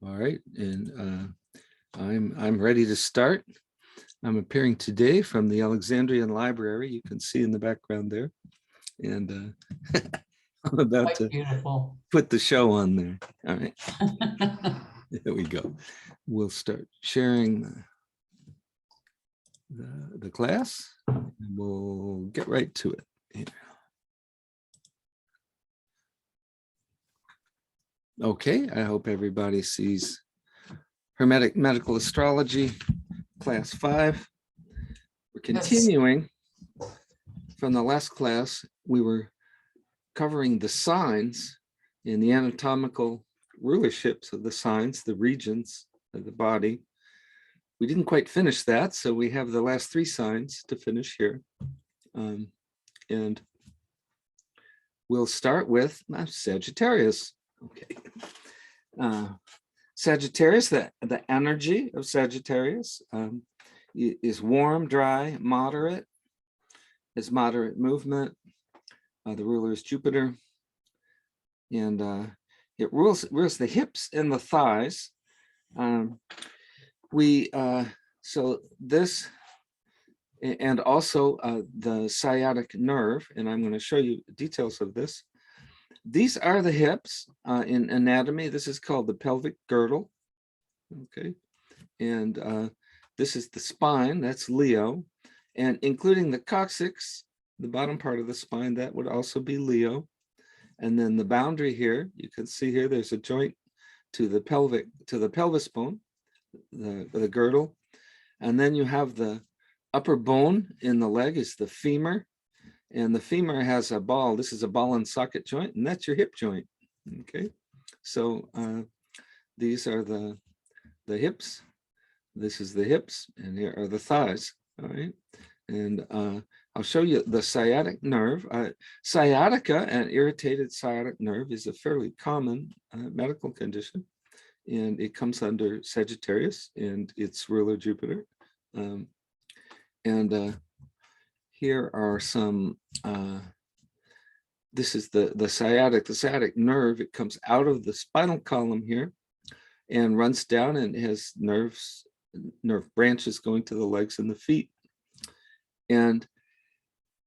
All right, and I'm ready to start. I'm appearing today from the Alexandrian Library. You can see in the background there, and I'm about to beautiful. put the show on there. All right, there we go. We'll start sharing the class, and we'll get right to it. Here. Okay, I hope everybody sees Hermetic Medical Astrology, Class 5. We're continuing from the last class. We were covering the signs in the anatomical rulerships of the signs, the regions of the body. We didn't quite finish that, so we have the last 3 signs to finish here. And we'll start with Sagittarius. Okay. Sagittarius, the energy of Sagittarius is warm, dry, moderate. Is moderate movement. The ruler is Jupiter, and it rules the hips and the thighs. So this, and also the sciatic nerve, and I'm going to show you details of this. These are the hips in anatomy. This is called the pelvic girdle. Okay, and this is the spine. That's Leo, and including the coccyx, the bottom part of the spine, that would also be Leo. And then the boundary here, you can see here, there's a joint to the pelvis bone, the girdle. And then you have the upper bone in the leg is the femur. And the femur has a ball. This is a ball and socket joint, and that's your hip joint. Okay, so these are the hips. This is the hips, and here are the thighs. All right, and I'll show you the sciatic nerve. Sciatica, an irritated sciatic nerve, is a fairly common medical condition, and it comes under Sagittarius and its ruler Jupiter. Here are some, this is the sciatic nerve. It comes out of the spinal column here and runs down and has nerve branches going to the legs and the feet. And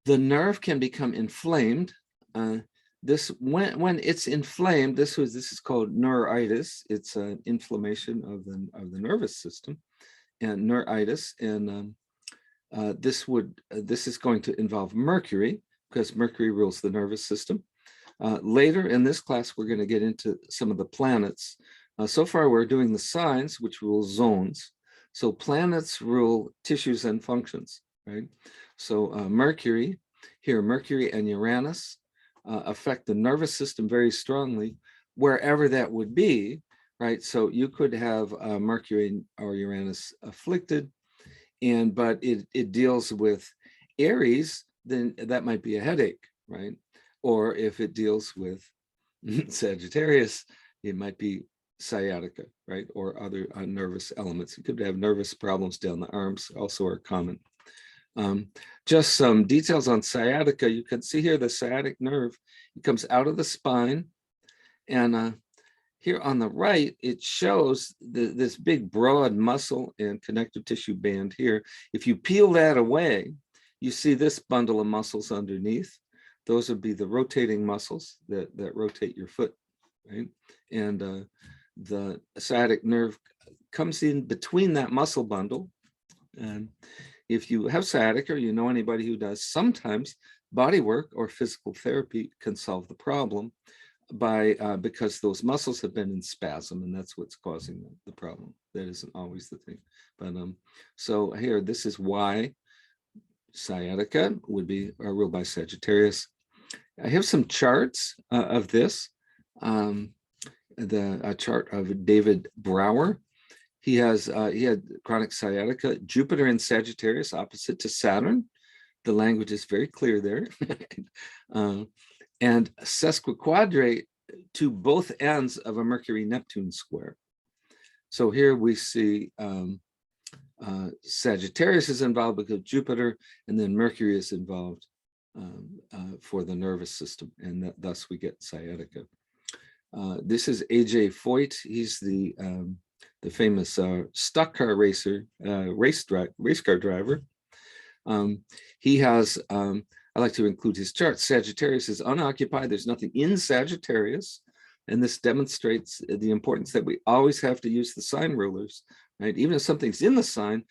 the nerve can become inflamed. When it's inflamed, this is called neuritis. It's an inflammation of the nervous system, and neuritis. And this is going to involve Mercury, because Mercury rules the nervous system. Later in this class, we're going to get into some of the planets. So far, we're doing the signs, which rule zones. So planets rule tissues and functions, right? So Mercury and Uranus affect the nervous system very strongly, wherever that would be, right? So you could have Mercury or Uranus afflicted, but it deals with Aries, then that might be a headache, right? Or if it deals with Sagittarius, it might be sciatica, right? Or other nervous elements. You could have nervous problems down the arms, also are common. Just some details on sciatica. You can see here the sciatic nerve. It comes out of the spine, and here on the right, it shows this big broad muscle and connective tissue band here. If you peel that away, you see this bundle of muscles underneath. Those would be the rotating muscles that rotate your foot, right? And the sciatic nerve comes in between that muscle bundle. And if you have sciatica, or you know anybody who does, sometimes body work or physical therapy can solve the problem because those muscles have been in spasm, and that's what's causing the problem. That isn't always the thing. But so here, this is why sciatica would be ruled by Sagittarius. I have some charts of this. The chart of David Brower. He had chronic sciatica, Jupiter in Sagittarius opposite to Saturn. The language is very clear there. And sesquiquadrate to both ends of a Mercury-Neptune square. So here we see Sagittarius is involved because Jupiter, and then Mercury is involved for the nervous system, and thus we get sciatica. This is AJ Foyt. He's the famous stock car racer, race car driver. He has, I like to include his chart. Sagittarius is unoccupied. There's nothing in Sagittarius. And this demonstrates the importance that we always have to use the sign rulers, right? Even if something's in the sign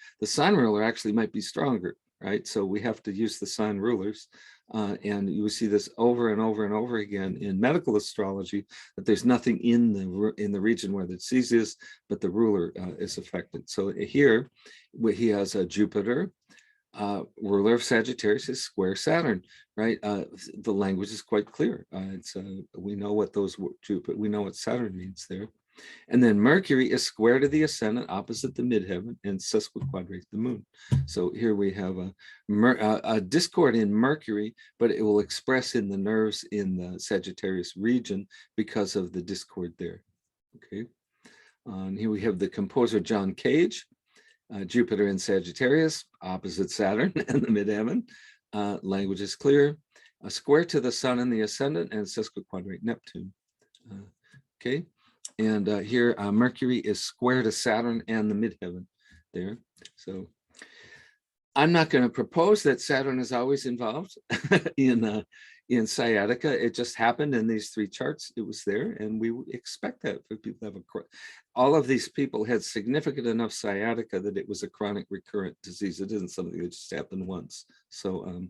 ruler actually might be stronger, right? So we have to use the sign rulers. And you will see this over and over and over again in medical astrology, that there's nothing in the region where the disease is, but the ruler is affected. So here, he has a Jupiter, ruler of Sagittarius is square Saturn, right? The language is quite clear. We know what we know what Saturn means there. And then Mercury is square to the ascendant opposite the midheaven and sesquiquadrate the moon. So here we have a discord in Mercury, but it will express in the nerves in the Sagittarius region because of the discord there. Okay. And here we have the composer John Cage, Jupiter in Sagittarius, opposite Saturn and the midheaven. Language is clear. A square to the sun and the ascendant and sesquiquadrate Neptune. Okay. And here Mercury is square to Saturn and the midheaven there. So I'm not going to propose that Saturn is always involved in sciatica. It just happened in these three charts. It was there, and we expect that for people to have all of these people had significant enough sciatica that it was a chronic recurrent disease. It isn't something that just happened once. So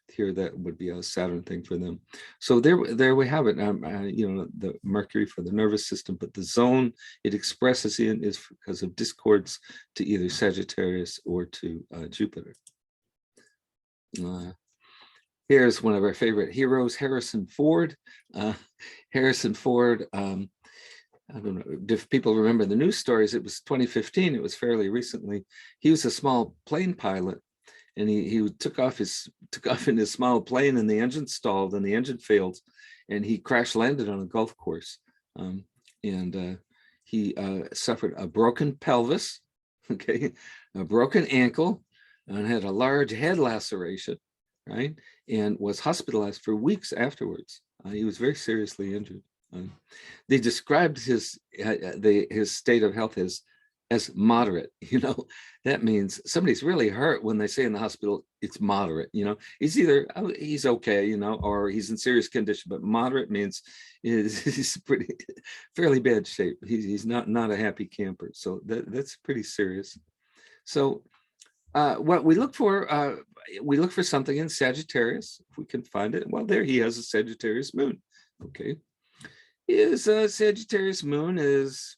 here that would be a Saturn thing for them. So there we have it. The Mercury for the nervous system, but the zone it expresses in is because of discords to either Sagittarius or to Jupiter. Here's one of our favorite heroes, Harrison Ford. Harrison Ford, I don't know if people remember the news stories. It was 2015. It was fairly recently. He was a small plane pilot, and he took off in his small plane, and the engine stalled, and the engine failed, and he crash landed on a golf course, and he suffered a broken pelvis, okay, a broken ankle, and had a large head laceration, right, and was hospitalized for weeks afterwards. He was very seriously injured. They described his state of health as moderate. That means somebody's really hurt when they say in the hospital it's moderate. He's either he's okay, or he's in serious condition. But moderate means he's fairly bad shape. He's not a happy camper. So that's pretty serious. So what we look for something in Sagittarius, if we can find it. Well, there he has a Sagittarius moon. Okay. His Sagittarius moon is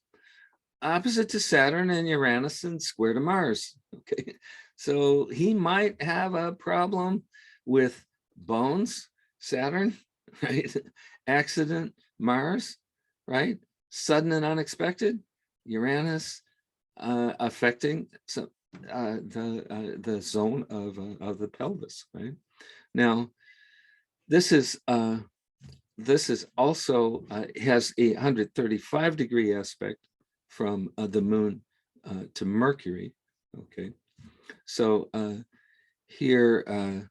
opposite to Saturn and Uranus and square to Mars. Okay, so he might have a problem with bones, Saturn, right? Accident, Mars, right? Sudden and unexpected, Uranus, affecting the zone of the pelvis, right? Now, this is also has a 135-degree aspect from the moon to Mercury. Okay, so here,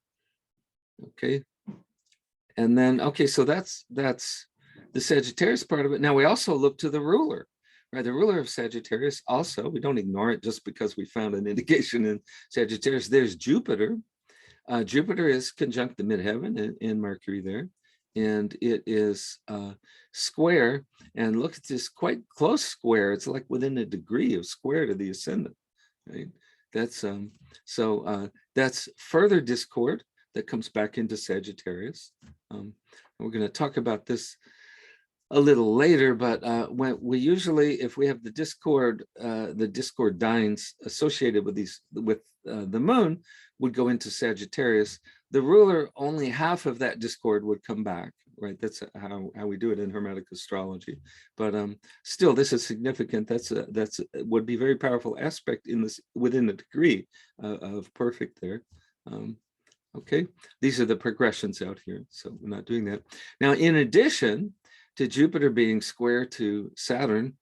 okay, and then so that's the Sagittarius part of it. Now we also look to the ruler, right? The ruler of Sagittarius. Also, we don't ignore it just because we found an indication in Sagittarius. There's Jupiter. Jupiter is conjunct the midheaven in Mercury there. And it is square, and look at this quite close square. It's like within a degree of square to the ascendant, right? That's that's further discord that comes back into Sagittarius. We're going to talk about this a little later, but when we usually, if we have the discord dines associated with the moon, would go into Sagittarius. The ruler, only half of that discord would come back, right? That's how we do it in Hermetic astrology. But still, this is significant. That's would be very powerful aspect in this within a degree of perfect there. Okay, these are the progressions out here. So we're not doing that now. In addition to Jupiter being square to Saturn,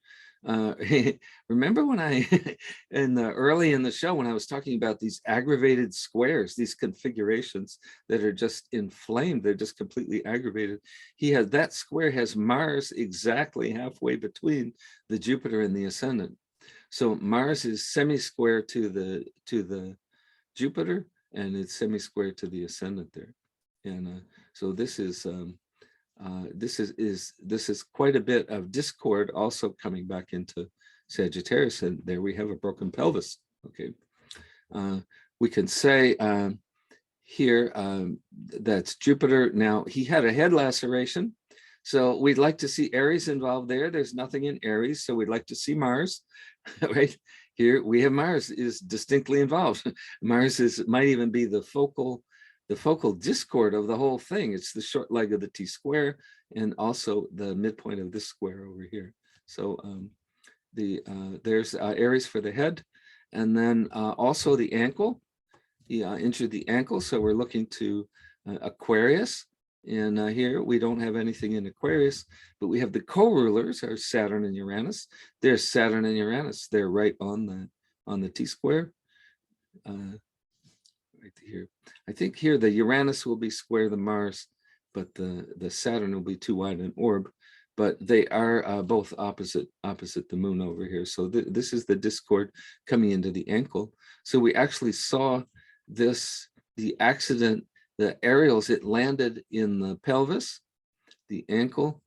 Remember when I, early in the show, when I was talking about these aggravated squares, these configurations that are just inflamed, they're just completely aggravated. That square has Mars exactly halfway between the Jupiter and the ascendant. So Mars is semi-square to the Jupiter, and it's semi-square to the ascendant there. And so this is quite a bit of discord also coming back into Sagittarius, and there we have a broken pelvis. Okay, we can say here that's Jupiter. Now he had a head laceration, so we'd like to see Aries involved there. There's nothing in Aries, so we'd like to see Mars. Right here we have Mars is distinctly involved. Mars might even be the focal discord of the whole thing. It's the short leg of the T square and also the midpoint of this square over here. So there's Aries for the head, and then also the ankle. He injured the ankle, so we're looking to Aquarius. And here we don't have anything in Aquarius, but we have the co-rulers are Saturn and Uranus. There's Saturn and Uranus. They're right on the T square. Right here. I think here the Uranus will be square the Mars, but the Saturn will be too wide an orb. But they are both opposite the moon over here. So this is the discord coming into the ankle. So we actually saw the accident, the aerials, it landed in the pelvis, the ankle,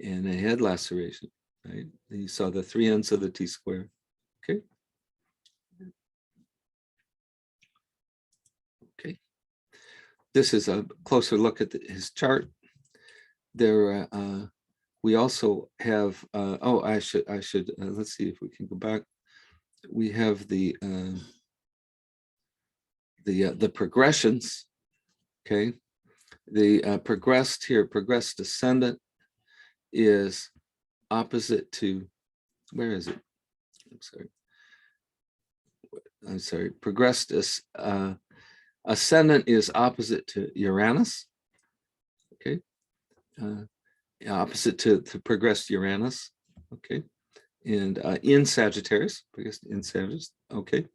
and a head laceration, right? And you saw the three ends of the T square, okay? Okay. This is a closer look at his chart. There, we also have, I should, let's see if we can go back. We have the progressions, okay? The progressed ascendant is opposite to, where is it? I'm sorry, progressed ascendant is opposite to Uranus, okay? Opposite to progressed Uranus, okay? And in Sagittarius, okay?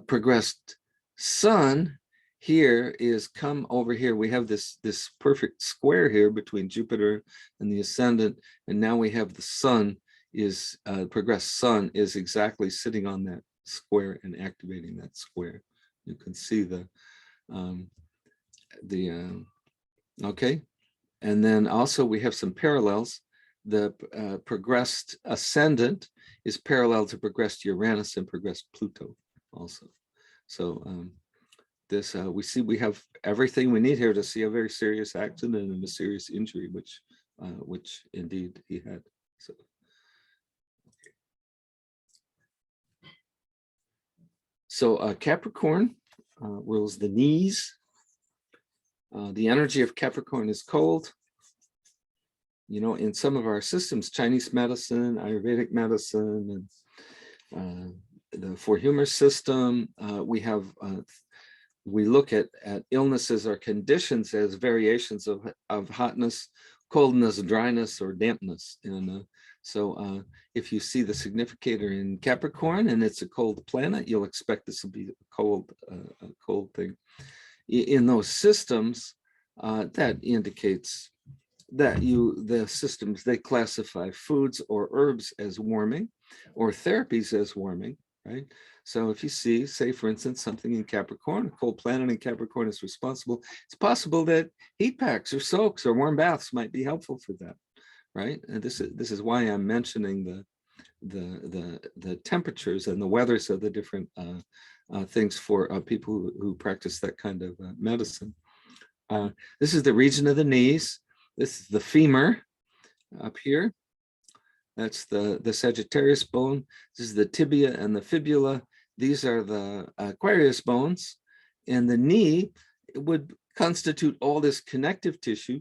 Progressed Sun here is come over here. We have this perfect square here between Jupiter and the ascendant, and now we have the Sun is progressed Sun is exactly sitting on that square and activating that square. You can see okay, and then also we have some parallels. The progressed ascendant is parallel to progressed Uranus and progressed Pluto also. So this we have everything we need here to see a very serious accident and a serious injury, which indeed he had. So Capricorn rules the knees. The energy of Capricorn is cold. You know, in some of our systems, Chinese medicine, Ayurvedic medicine, and the Four Humor system, we look at illnesses or conditions as variations of hotness, coldness, dryness, or dampness. And so if you see the significator in Capricorn and it's a cold planet, you'll expect this will be a cold thing. In those systems, that indicates that the systems, they classify foods or herbs as warming or therapies as warming, right? So if you see, say, for instance, something in Capricorn, a cold planet in Capricorn is responsible, it's possible that heat packs or soaks or warm baths might be helpful for that, right? And this is why I'm mentioning the temperatures and the weathers of the different things for people who practice that kind of medicine. This is the region of the knees. This is the femur up here. That's the Sagittarius bone. This is the tibia and the fibula. These are the Aquarius bones. And the knee would constitute all this connective tissue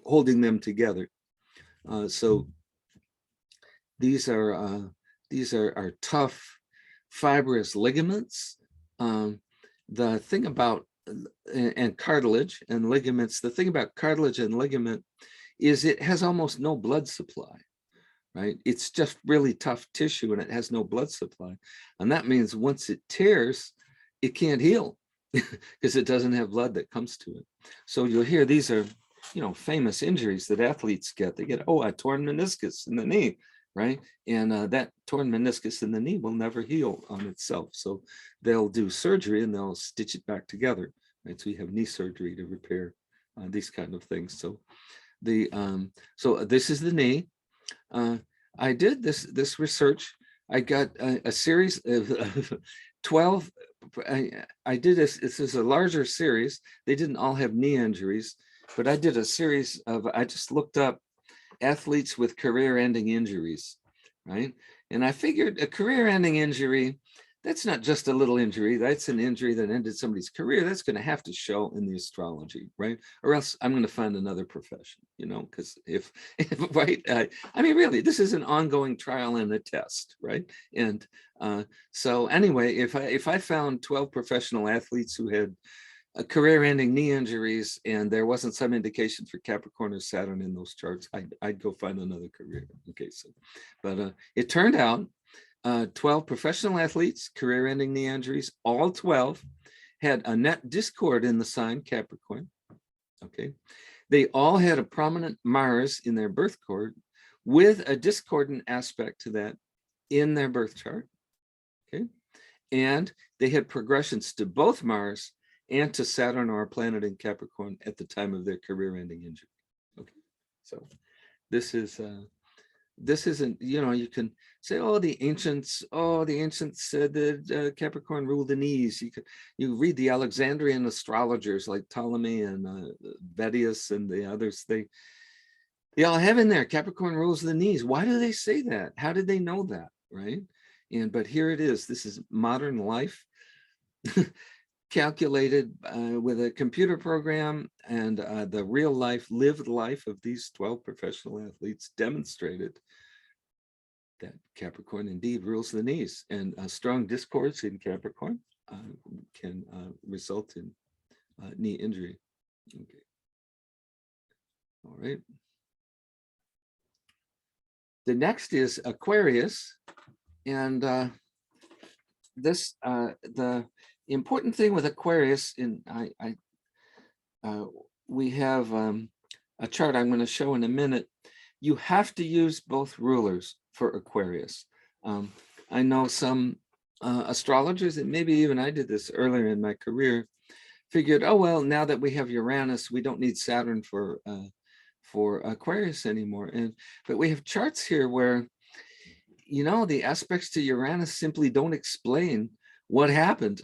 holding them together. So these are tough, fibrous ligaments. The thing about and cartilage and ligaments, the thing about cartilage and ligament is it has almost no blood supply. right? It's just really tough tissue and it has no blood supply. And that means once it tears, it can't heal because it doesn't have blood that comes to it. So you'll hear these are, famous injuries that athletes get. They get, a torn meniscus in the knee, right? And that torn meniscus in the knee will never heal on itself. So they'll do surgery and they'll stitch it back together, right? So you have knee surgery to repair these kind of things. So this is the knee. I did this research. I got a series of 12. I did this. This is a larger series. They didn't all have knee injuries, but I did a series of. I just looked up athletes with career-ending injuries, right? And I figured a career-ending injury, that's not just a little injury. That's an injury that ended somebody's career. That's going to have to show in the astrology, right? Or else I'm going to find another profession, because if right, I mean, really, this is an ongoing trial and a test, right? And so anyway, if I found 12 professional athletes who had career-ending knee injuries and there wasn't some indication for Capricorn or Saturn in those charts, I'd go find another career. Okay, so, but it turned out 12 professional athletes, career-ending knee injuries, all 12 had a net discord in the sign Capricorn. Okay, they all had a prominent Mars in their birth chord with a discordant aspect to that in their birth chart. Okay, and they had progressions to both Mars and to Saturn or a planet in Capricorn at the time of their career-ending injury. Okay, so this isn't, you can say, the ancients said that Capricorn ruled the knees. You read the Alexandrian astrologers like Ptolemy and Vedius and the others, they all have in there Capricorn rules the knees. Why do they say that? How did they know that, right? But here it is. This is modern life calculated with a computer program, and the real life, lived life of these 12 professional athletes demonstrated that Capricorn indeed rules the knees, and strong discords in Capricorn can result in knee injury. Okay. All right. The next is Aquarius, and the important thing with Aquarius, we have a chart I'm going to show in a minute. You have to use both rulers for Aquarius. I know some astrologers, and maybe even I did this earlier in my career, figured, well, now that we have Uranus, we don't need Saturn for Aquarius anymore. But we have charts here where, the aspects to Uranus simply don't explain what happened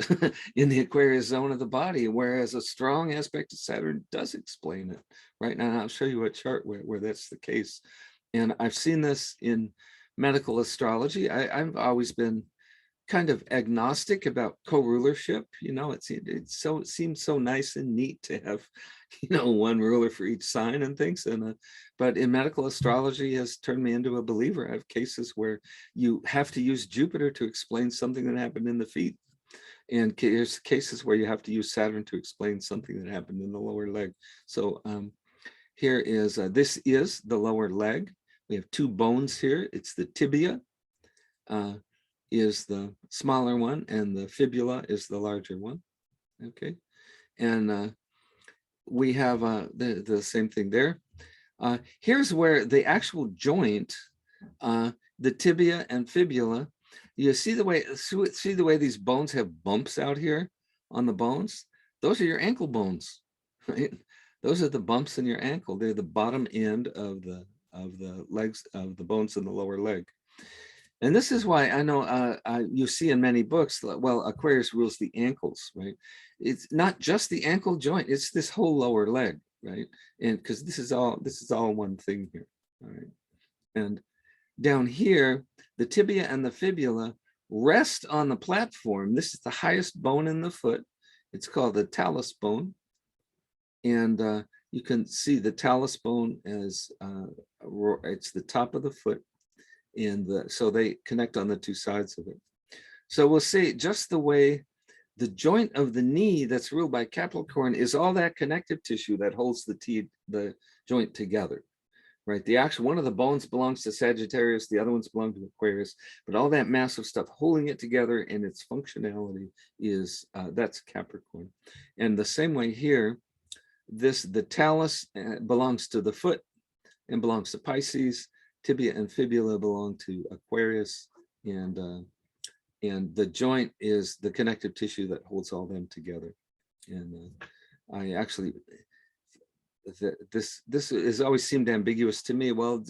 in the Aquarius zone of the body, whereas a strong aspect of Saturn does explain it. Right now, I'll show you a chart where that's the case. And I've seen this in medical astrology. I've always been kind of agnostic about co-rulership. It seems so nice and neat to have, one ruler for each sign and things. But in medical astrology has turned me into a believer. I have cases where you have to use Jupiter to explain something that happened in the feet. And there's cases where you have to use Saturn to explain something that happened in the lower leg. So here is, this is the lower leg. We have two bones here. It's the tibia is the smaller one, and the fibula is the larger one. Okay, and we have the same thing there. Here's where the actual joint, the tibia and fibula, you see the way these bones have bumps out here on the bones? Those are your ankle bones, right? Those are the bumps in your ankle. They're the bottom end of the legs, of the bones in the lower leg. And this is why I know you see in many books, well, Aquarius rules the ankles, right? It's not just the ankle joint, it's this whole lower leg, right? And because this is all one thing here, all right? And down here, the tibia and the fibula rest on the platform. This is the highest bone in the foot. It's called the talus bone. And you can see the talus bone as it's the top of the foot. And so they connect on the two sides of it. So we'll see just the way the joint of the knee that's ruled by Capricorn is all that connective tissue that holds the joint together. right? The actual one of the bones belongs to Sagittarius, the other ones belong to Aquarius, but all that massive stuff holding it together and its functionality is that's Capricorn. And the same way here, the talus belongs to the foot and belongs to Pisces. Tibia and fibula belong to Aquarius, and the joint is the connective tissue that holds all them together. And I actually, this has always seemed ambiguous to me. Well,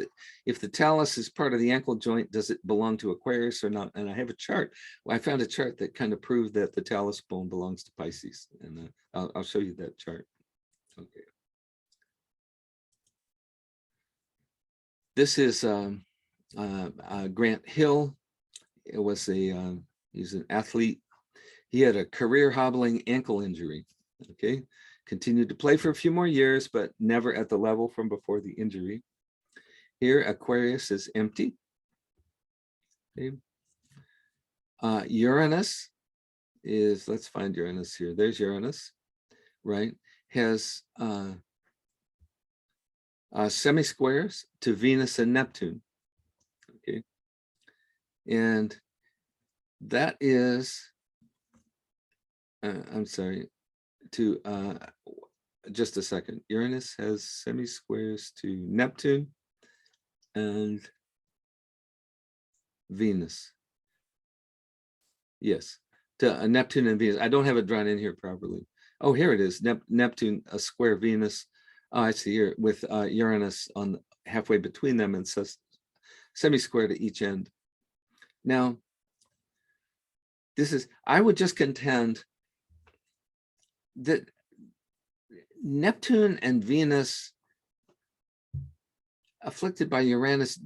if the talus is part of the ankle joint, does it belong to Aquarius or not? And I have a chart. I found a chart that kind of proved that the talus bone belongs to Pisces, and I'll show you that chart. Okay. This is Grant Hill. It was he's an athlete. He had a career hobbling ankle injury. Okay, continued to play for a few more years, but never at the level from before the injury. Here, Aquarius is empty. Okay. Uranus is, let's find Uranus here. There's Uranus, right? Has semi-squares to Venus and Neptune. Okay, and that is, I'm sorry, to just a second. Uranus has semi-squares to Neptune and Venus. Yes, to Neptune and Venus. I don't have it drawn in here properly. Oh, here it is. Neptune, a square Venus. Oh, I see here with Uranus on halfway between them and semi-square to each end. Now, this is, I would just contend that Neptune and Venus afflicted by Uranus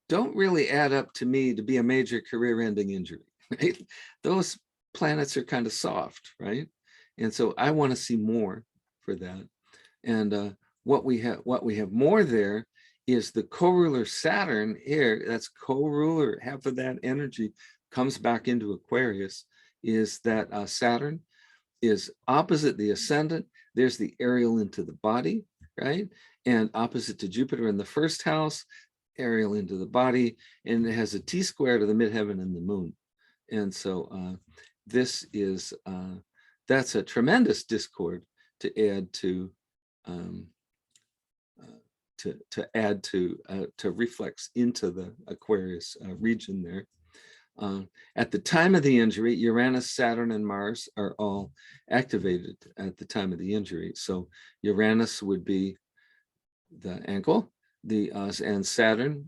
don't really add up to me to be a major career-ending injury, right? Those planets are kind of soft, right? And so I want to see more for that. And what we have more there is the co-ruler Saturn here. That's co-ruler. Half of that energy comes back into Aquarius. Is that Saturn is opposite the ascendant. There's the aerial into the body, right? And opposite to Jupiter in the first house, aerial into the body, and it has a T-square to the midheaven and the moon. And so this is, that's a tremendous discord to add to reflex into the Aquarius region there. At the time of the injury, Uranus, Saturn, and Mars are all activated at the time of the injury. So Uranus would be the ankle, and Saturn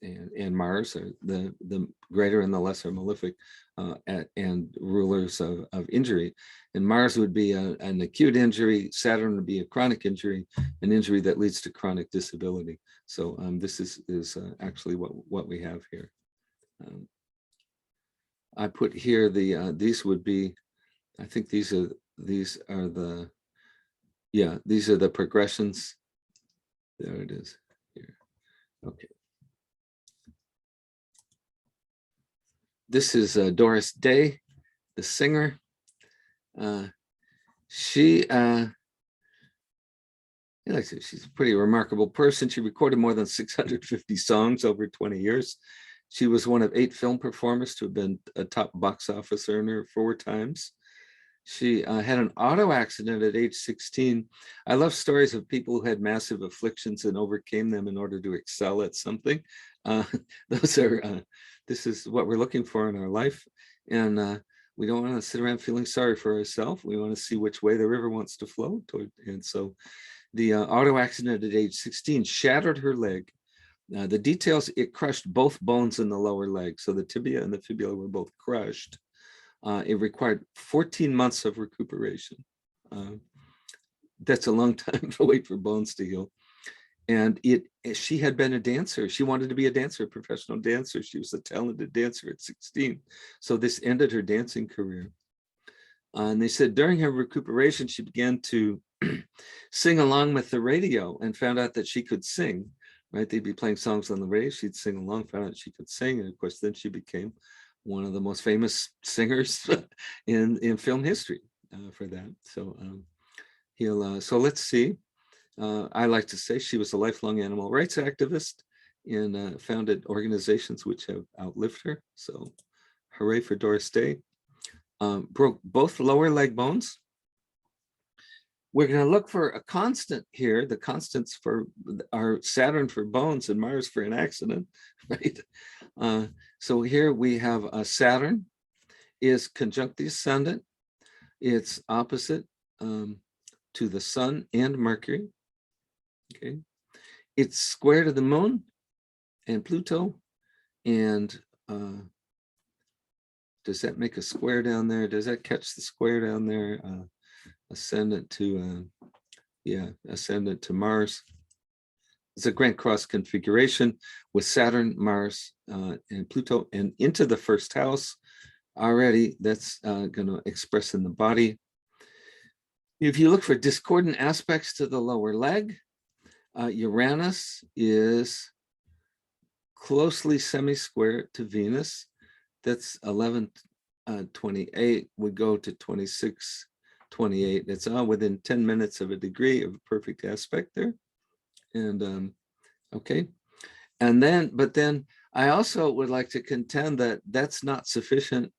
and Mars are the greater and the lesser malefic and rulers of injury. And Mars would be an acute injury. Saturn would be a chronic injury, an injury that leads to chronic disability. So this is actually what we have here. I put here these would be, I think these are the, yeah, these are the progressions. There it is here. Okay. This is Doris Day, the singer. She's a pretty remarkable person. She recorded more than 650 songs over 20 years. She was one of 8 film performers to have been a top box office earner 4 times. She had an auto accident at age 16. I love stories of people who had massive afflictions and overcame them in order to excel at something. This is what we're looking for in our life. And we don't want to sit around feeling sorry for ourselves. We want to see which way the river wants to flow toward. And so the auto accident at age 16 shattered her leg. The details, it crushed both bones in the lower leg. So the tibia and the fibula were both crushed. It required 14 months of recuperation. That's a long time to wait for bones to heal. And she had been a dancer. She wanted to be a dancer, a professional dancer. She was a talented dancer at 16. So this ended her dancing career. And they said during her recuperation, she began to sing along with the radio and found out that she could sing, right? They'd be playing songs on the radio. She'd sing along, found out she could sing. And of course, then she became one of the most famous singers in film history for that. So so let's see. I like to say she was a lifelong animal rights activist and founded organizations which have outlived her. So hooray for Doris Day. Broke both lower leg bones. We're going to look for a constant here. The constants for are Saturn for bones and Mars for an accident, right? So here we have Saturn is conjunct the ascendant. It's opposite to the Sun and Mercury. Okay, it's square to the Moon and Pluto. And does that make a square down there? Does that catch the square down there? Ascendant to ascendant to Mars. It's a grand cross configuration with Saturn, Mars, and Pluto, and into the first house already. That's going to express in the body. If you look for discordant aspects to the lower leg, Uranus is closely semi-square to Venus. That's 1128 would go to 2628. It's within 10 minutes of a degree of a perfect aspect there. And okay. And then, but then I also would like to contend that that's not sufficient,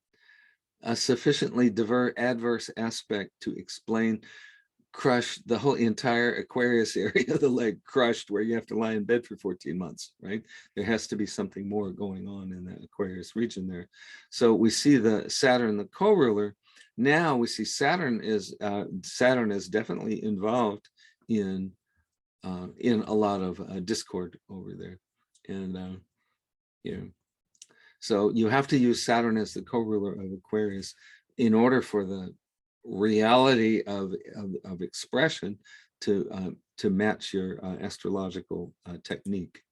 a sufficiently adverse aspect to explain crush the whole entire Aquarius area of the leg crushed, where you have to lie in bed for 14 months, right? There has to be something more going on in that Aquarius region there. So we see the Saturn, the co-ruler. Now we see Saturn is definitely involved in a lot of discord over there. And so you have to use Saturn as the co-ruler of Aquarius in order for the reality of expression to match your astrological technique.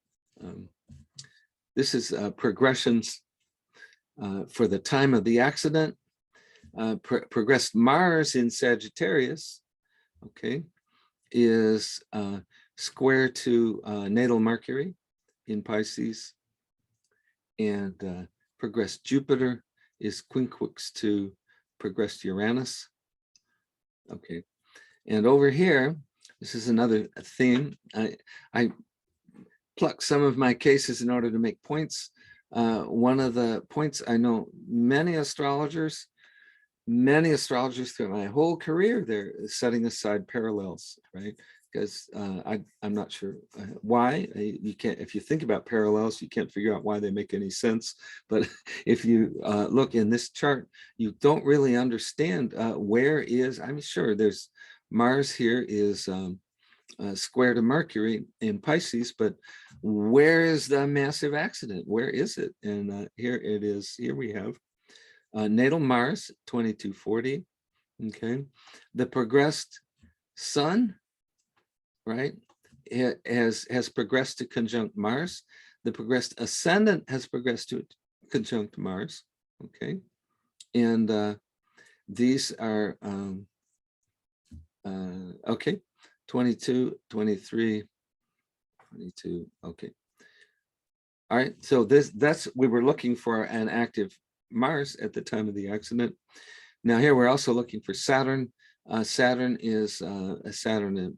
This is progressions for the time of the accident. Progressed Mars in Sagittarius, okay, is square to natal Mercury in Pisces, and progressed Jupiter is quinquix to progressed Uranus. Okay, and over here, this is another theme. I pluck some of my cases in order to make points. One of the points, I know many astrologers through my whole career, they're setting aside parallels, right? Because I'm not sure why. You can't, if you think about parallels, you can't figure out why they make any sense. But if you look in this chart, you don't really understand where is, I'm sure there's Mars here is square to Mercury in Pisces, but where is the massive accident? Where is it? And here it is. Here we have natal Mars, 2240. Okay, the progressed Sun, right, it has progressed to conjunct Mars. The progressed ascendant has progressed to conjunct Mars. Okay, and these are okay, 22, 23, 22. Okay, all right. So that's we were looking for an active Mars at the time of the accident. Now here we're also looking for Saturn. Saturn is Saturn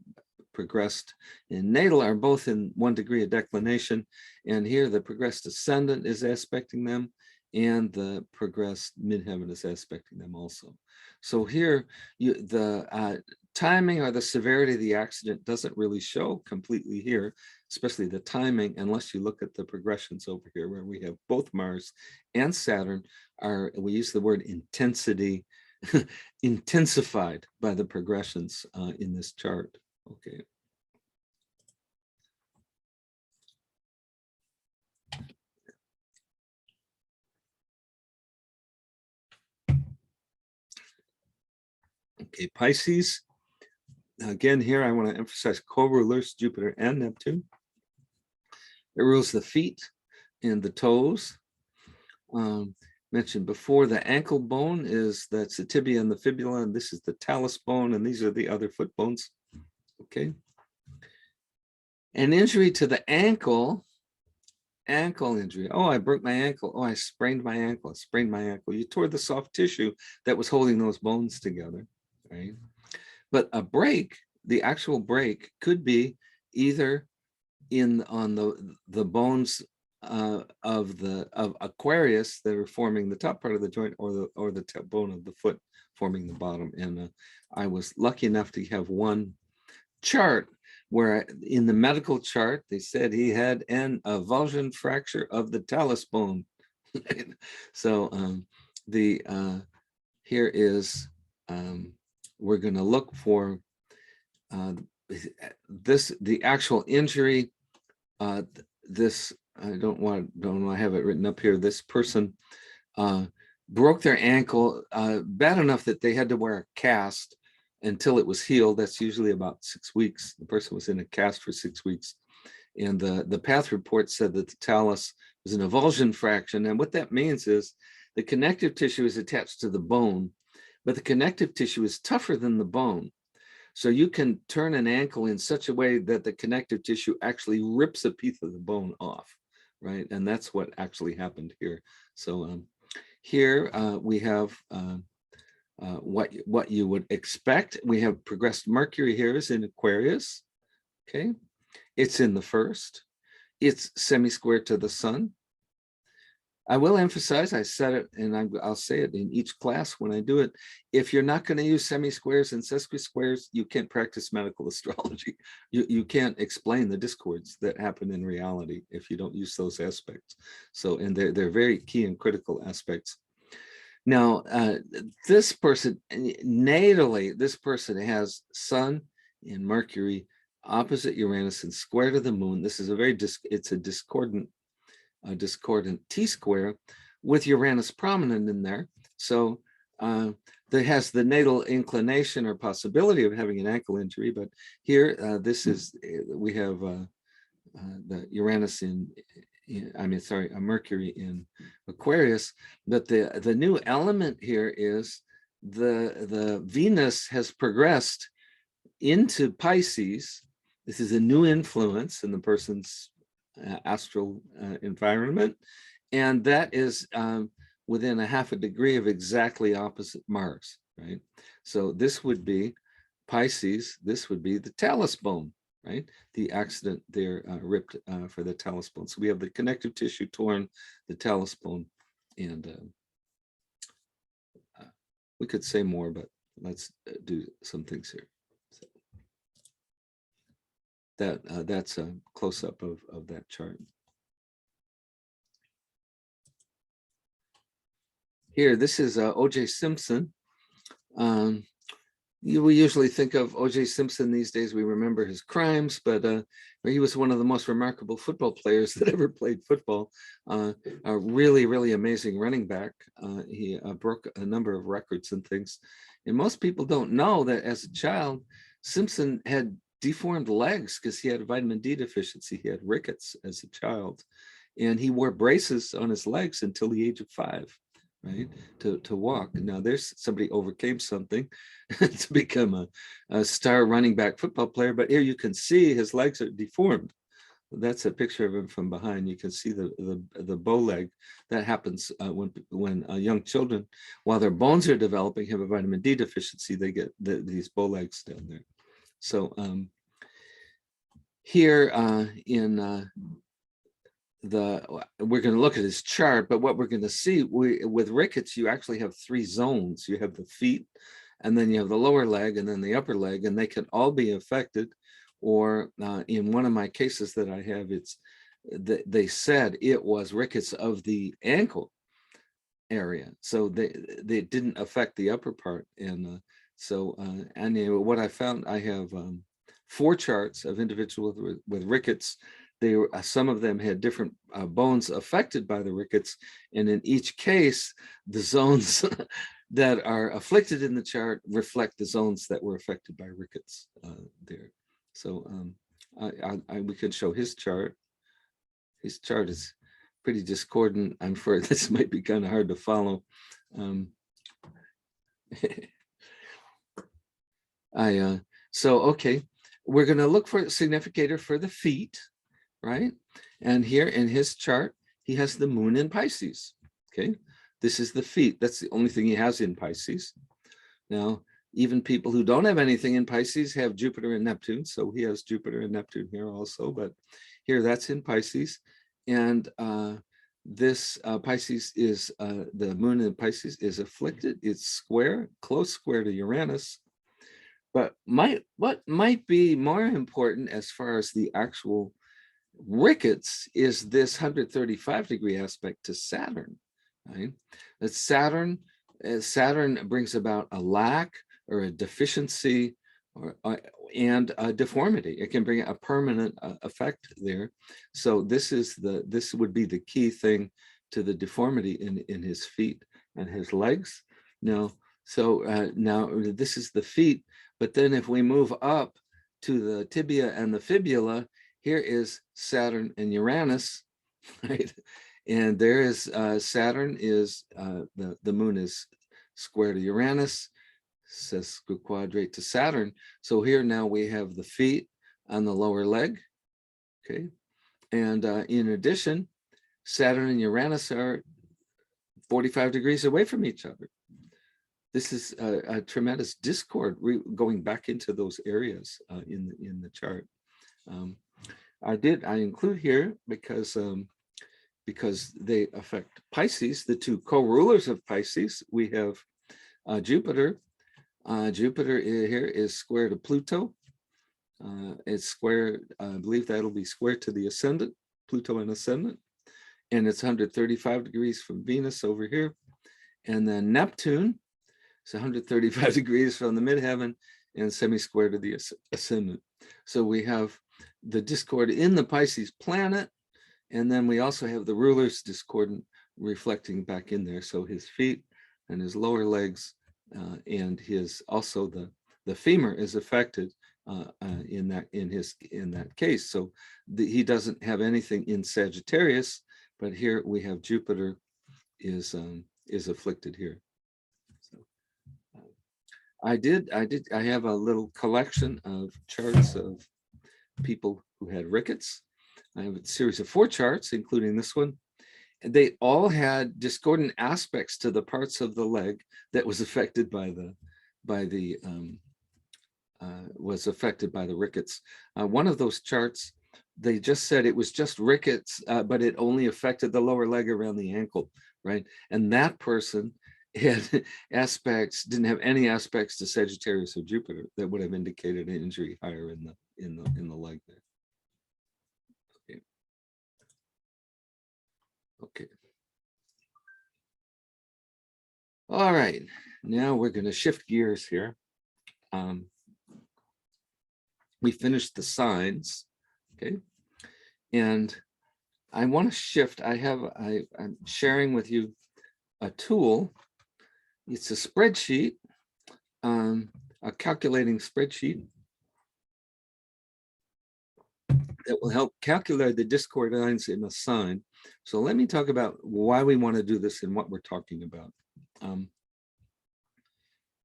progressed and natal are both in 1 degree of declination, and here the progressed ascendant is aspecting them, and the progressed midheaven is aspecting them also. So here the timing or the severity of the accident doesn't really show completely here, especially the timing, unless you look at the progressions over here where we have both Mars and Saturn are, we use the word intensity, intensified by the progressions in this chart. Okay. Okay, Pisces. Again, here I want to emphasize co-rulers, Jupiter and Neptune. It rules the feet and the toes. Mentioned before, the ankle bone that's the tibia and the fibula, and this is the talus bone, and these are the other foot bones. Okay. An injury to the ankle injury. Oh, I broke my ankle. Oh, I sprained my ankle. I sprained my ankle. You tore the soft tissue that was holding those bones together, right? But a break, the actual break could be either on the bones of Aquarius that are forming the top part of the joint, or the top bone of the foot forming the bottom. And I was lucky enough to have one chart where in the medical chart they said he had an avulsion fracture of the talus bone. So here is we're going to look for the actual injury. This, I don't have it written up here. This person broke their ankle bad enough that they had to wear a cast until it was healed. That's usually about 6 weeks. The person was in a cast for 6 weeks. And the path report said that the talus was an avulsion fraction. And what that means is the connective tissue is attached to the bone, but the connective tissue is tougher than the bone. So you can turn an ankle in such a way that the connective tissue actually rips a piece of the bone off, right? And that's what actually happened here. So here we have what you would expect. We have progressed Mercury here is in Aquarius, okay? It's in the first. It's semi-square to the sun. I will emphasize, I said it, and I'll say it in each class when I do it. If you're not going to use semi-squares and sesqui-squares, you can't practice medical astrology. You can't explain the discords that happen in reality if you don't use those aspects. So, and they're very key and critical aspects. Now, this person, natally, this person has Sun and Mercury opposite Uranus and square to the Moon. This is it's a discordant T-square with Uranus prominent in there. So that has the natal inclination or possibility of having an ankle injury. But here, we have the Uranus Mercury in Aquarius. But the new element here is the Venus has progressed into Pisces. This is a new influence in the person's astral environment, and that is within a half a degree of exactly opposite Mars, right? So this would be Pisces, this would be the talus bone, right? The accident there ripped for the talus bone. So we have the connective tissue torn, the talus bone, and we could say more, but let's do some things here. That's a close-up of that chart. Here, this is J Simpson. We usually think of J Simpson these days, we remember his crimes, but he was one of the most remarkable football players that ever played football. A really, really amazing running back. He broke a number of records and things. And most people don't know that as a child, Simpson had deformed legs because he had a vitamin D deficiency. He had rickets as a child, and he wore braces on his legs until the age of 5, right, to walk. Now there's somebody overcame something to become a star running back football player, but here you can see his legs are deformed. That's a picture of him from behind. You can see the bow leg. That happens when young children, while their bones are developing, have a vitamin D deficiency. They get these bow legs down there. So here we're going to look at his chart, but what we're going to see with rickets, you actually have 3 zones. You have the feet, and then you have the lower leg, and then the upper leg, and they can all be affected. Or in one of my cases that I have, they said it was rickets of the ankle area, so they didn't affect the upper part. And anyway, what I found, I have 4 charts of individuals with rickets. Some of them had different bones affected by the rickets, and in each case, the zones that are afflicted in the chart reflect the zones that were affected by rickets there. So we could show his chart. His chart is pretty discordant. I'm sure this might be kind of hard to follow. Okay, we're going to look for a significator for the feet, right? And here in his chart, he has the moon in Pisces. Okay, this is the feet. That's the only thing he has in Pisces. Now, Even people who don't have anything in Pisces have Jupiter and Neptune. So he has Jupiter and Neptune here also, but here that's in Pisces. And this Pisces is, the moon in Pisces is afflicted. It's square, close square to Uranus. But what might be more important as far as the actual rickets is this 135-degree aspect to Saturn, right? That Saturn brings about a lack or a deficiency or and a deformity. It can bring a permanent effect there. So this would be the key thing to the deformity in his feet and his legs. Now, so now this is the feet, but then if we move up to the tibia and the fibula, here is Saturn and Uranus, right? And there is Saturn is the moon is square to Uranus, sesquiquadrate to Saturn. So here now we have the feet on the lower leg, okay? And in addition, Saturn and Uranus are 45 degrees away from each other. This is a tremendous discord going back into those areas in the chart. I include here because they affect Pisces, the two co-rulers of Pisces. We have Jupiter. Jupiter here is square to Pluto. It's square, I believe that'll be square to the ascendant, Pluto and ascendant. And it's 135 degrees from Venus over here. And then Neptune, it's 135 degrees from the midheaven and semi-square to the ascendant. So we have the discord in the Pisces planet, and then we also have the ruler's discordant reflecting back in there. So his feet and his lower legs and his also the femur is affected in that case. So he doesn't have anything in Sagittarius, but here we have Jupiter is afflicted here. So I have a little collection of charts of people who had rickets. I have a series of 4 charts, including this one. And they all had discordant aspects to the parts of the leg that was affected by the rickets. One of those charts, they just said it was just rickets, but it only affected the lower leg around the ankle, right? And that person had aspects, didn't have any aspects to Sagittarius or Jupiter that would have indicated an injury higher in the leg there. Okay. Okay. All right, now we're going to shift gears here. We finished the signs, okay? And I want to shift. I'm sharing with you a tool. It's a spreadsheet, a calculating spreadsheet that will help calculate the discordines in a sign. So let me talk about why we want to do this and what we're talking about.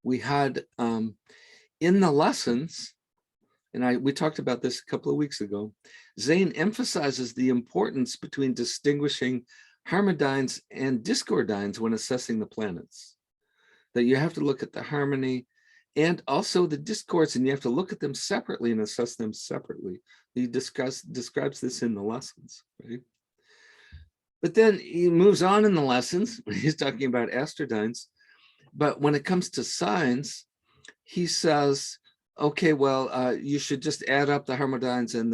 We had in the lessons, and we talked about this a couple of weeks ago, Zane emphasizes the importance between distinguishing harmodines and discordines when assessing the planets. That you have to look at the harmony and also the discords, and you have to look at them separately and assess them separately. He describes this in the lessons, right? But then he moves on in the lessons when he's talking about astrodines. But when it comes to signs, he says, okay, well, you should just add up the harmodines and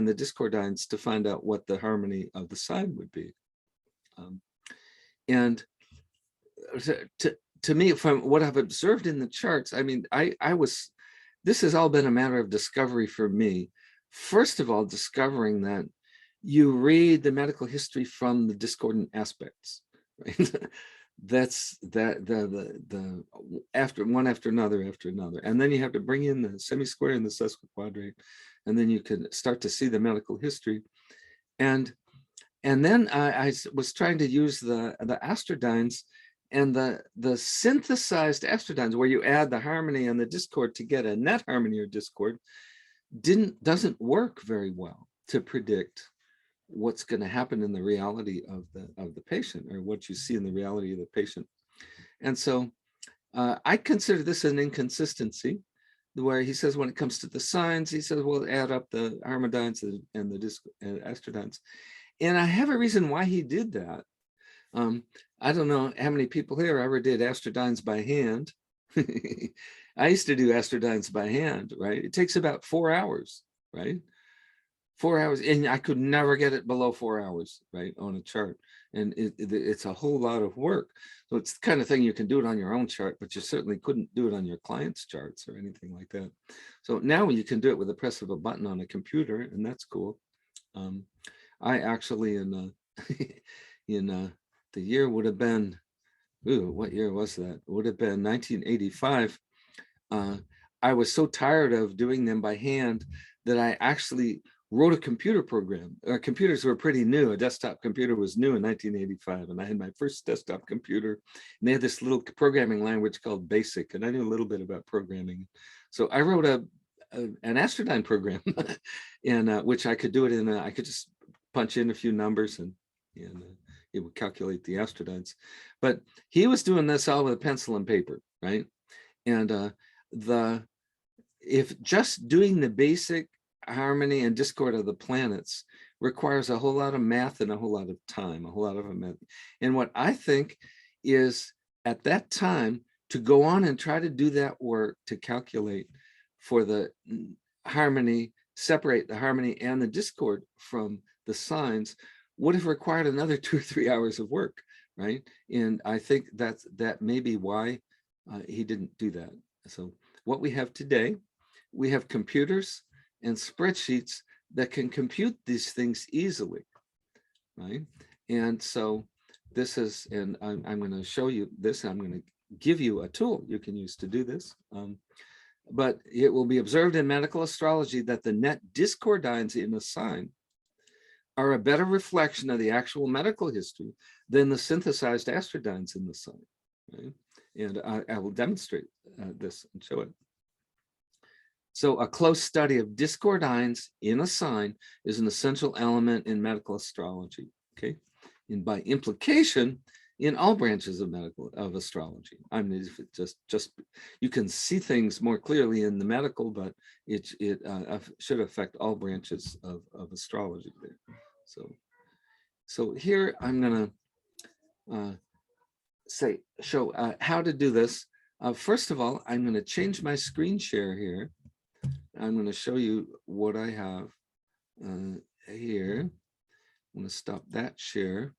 the discordines to find out what the harmony of the sign would be. And to me, from what I've observed in the charts, I mean, this has all been a matter of discovery for me. First of all, discovering that you read the medical history from the discordant aspects, right? That's the after one after another, and then you have to bring in the semi-square and the sesquiquadrate, and then you can start to see the medical history. And then I was trying to use the astrodines and the synthesized astrodines, where you add the harmony and the discord to get a net harmony or discord, doesn't work very well to predict what's going to happen in the reality of the patient, or what you see in the reality of the patient. And so I consider this an inconsistency, where he says when it comes to the signs, he says, well, add up the Harmodines and the Astrodines. And I have a reason why he did that. I don't know how many people here ever did Astrodines by hand. I used to do Astrodines by hand, right? It takes about 4 hours, right? 4 hours, and I could never get it below 4 hours, right, on a chart. And it's a whole lot of work. So it's the kind of thing you can do it on your own chart, but you certainly couldn't do it on your client's charts or anything like that. So now you can do it with the press of a button on a computer, and that's cool. I actually in the year would have been, ooh, what year was that? It would have been 1985. I was so tired of doing them by hand that I actually wrote a computer program. Computers were pretty new. A desktop computer was new in 1985, and I had my first desktop computer, and they had this little programming language called BASIC, and I knew a little bit about programming. So I wrote an Astrodyne program, and which I could do it in. I could just punch in a few numbers, and it would calculate the Astrodynes. But he was doing this all with a pencil and paper, right? And if just doing the basic harmony and discord of the planets requires a whole lot of math and a whole lot of time, a whole lot of math. And what I think is, at that time, to go on and try to do that work to calculate for the harmony, separate the harmony and the discord from the signs, would have required another 2 or 3 hours of work, right? And I think that may be why he didn't do that. So what we have today, we have computers and spreadsheets that can compute these things easily, right? And so this is, and I'm going to show you this. I'm going to give you a tool you can use to do this. But it will be observed in medical astrology that the net discordines in a sign are a better reflection of the actual medical history than the synthesized Astrodynes in the sign, right? And I will demonstrate this and show it. So a close study of discordines in a sign is an essential element in medical astrology, okay? And by implication, in all branches of astrology. I mean, if it just you can see things more clearly in the medical, but it should affect all branches of astrology there. So here I'm gonna show how to do this. First of all, I'm going to change my screen share here. I'm going to show you what I have here. I'm going to stop that share.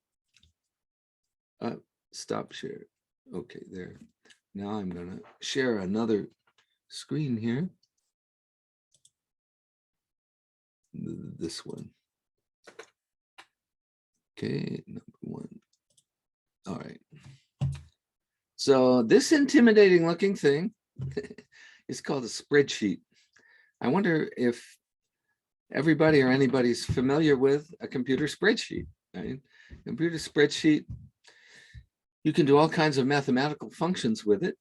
Stop share. Okay, there. Now I'm going to share another screen here. This one. Okay, number 1. All right. So this intimidating looking thing is called a spreadsheet. I wonder if everybody or anybody's familiar with a computer spreadsheet, right? Computer spreadsheet, you can do all kinds of mathematical functions with it.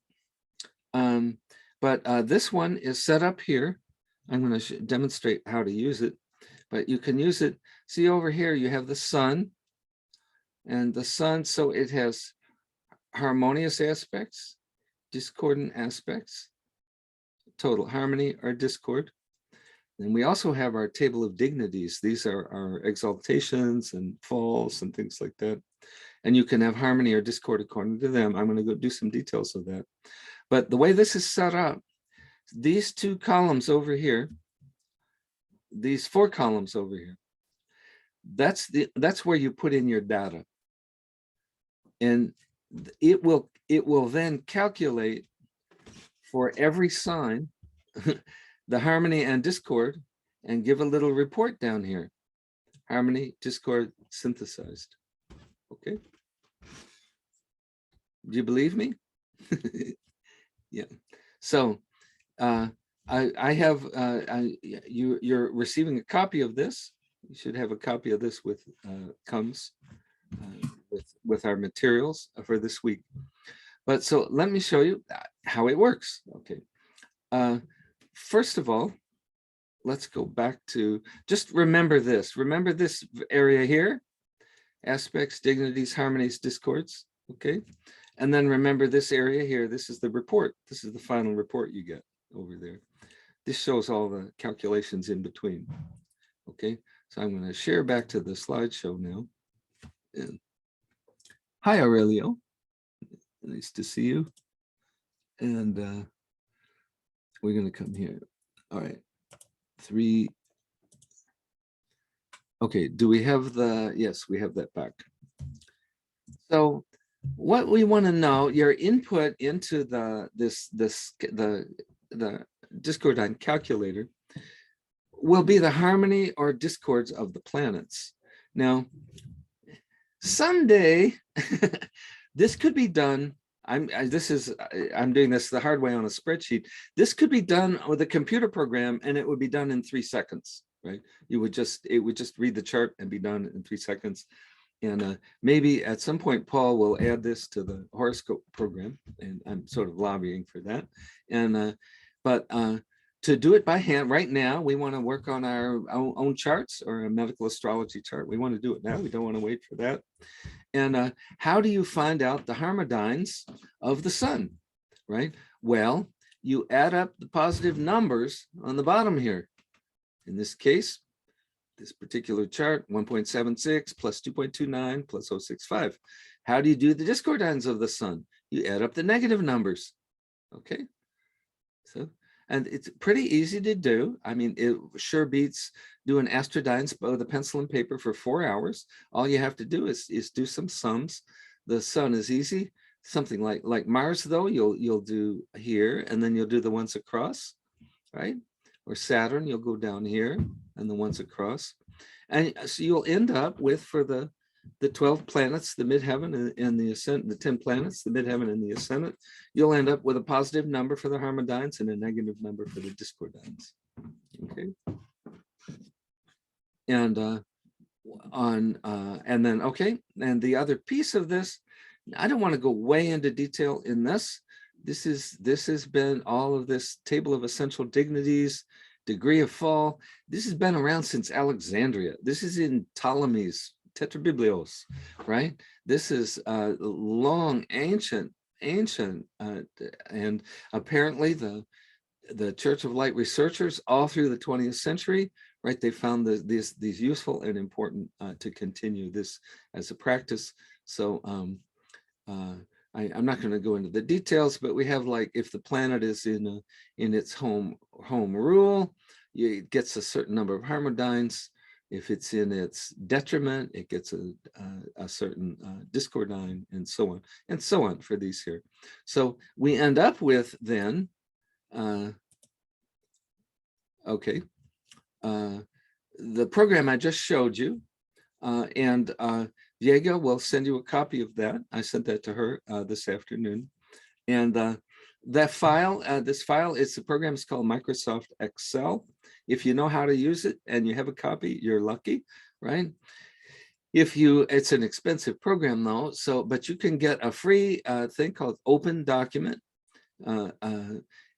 But this one is set up here. I'm going to demonstrate how to use it, but you can use it. See over here, you have the sun, and the sun, so it has harmonious aspects, discordant aspects, total harmony or discord. And we also have our table of dignities. These are our exaltations and falls and things like that. And you can have harmony or discord according to them. I'm going to go do some details of that. But the way this is set up, these 2 columns over here, these 4 columns over here, that's where you put in your data. And it will then calculate for every sign the harmony and discord and give a little report down here. Harmony, discord, synthesized. Okay. Do you believe me? Yeah. So I have you're receiving a copy of this. You should have a copy of this with comes with our materials for this week. But so let me show you how it works. Okay. First of all, let's go back to, just remember this. Remember this area here, aspects, dignities, harmonies, discords. Okay. And then remember this area here, this is the report. This is the final report you get over there. This shows all the calculations in between. Okay, so I'm going to share back to the slideshow now. And hi, Aurelio. Nice to see you. And we're going to come here. All right. 3. Okay, do we have the, yes, we have that back. So what we want to know, your input into the discordine calculator will be the harmony or discords of the planets. Now, someday this could be done. I'm doing this the hard way on a spreadsheet. This could be done with a computer program, and it would be done in 3 seconds, right? It would just read the chart and be done in 3 seconds. And maybe at some point, Paul will add this to the horoscope program, and I'm sort of lobbying for that. And but to do it by hand right now, we want to work on our own charts or a medical astrology chart. We want to do it now. We don't want to wait for that. And how do you find out the harmodines of the sun, right? Well, you add up the positive numbers on the bottom here. In this case, this particular chart, 1.76 plus 2.29 plus 0.65. How do you do the discordines of the sun? You add up the negative numbers, okay? So, and it's pretty easy to do. I mean, it sure beats doing astrodines with a pencil and paper for 4 hours. All you have to do is do some sums. The sun is easy. Something like Mars, though, you'll do here, and then you'll do the ones across, right? Or Saturn, you'll go down here and the ones across. And so you'll end up with, for the 12 planets, the midheaven and the ascendant, the 10 planets, the midheaven and the ascendant, you'll end up with a positive number for the harmodines and a negative number for the discordines. Okay. And and then, okay, and the other piece of this, I don't want to go way into detail in this. This has been all of this table of essential dignities, degree of fall. This has been around since Alexandria. This is in Ptolemy's Tetrabiblios, right? This is long, ancient, and apparently the Church of Light researchers all through the 20th century, right? They found these useful and important to continue this as a practice. So I'm not going to go into the details, but we have, like, if the planet is in its home rule, it gets a certain number of harmodines. If it's in its detriment, it gets a certain discordine, and so on for these here. So we end up with then, okay, the program I just showed you, and Diego will send you a copy of that. I sent that to her this afternoon. And that file, this file, the program is called Microsoft Excel. If you know how to use it and you have a copy, you're lucky, right? It's an expensive program though, but you can get a free thing called Open Document,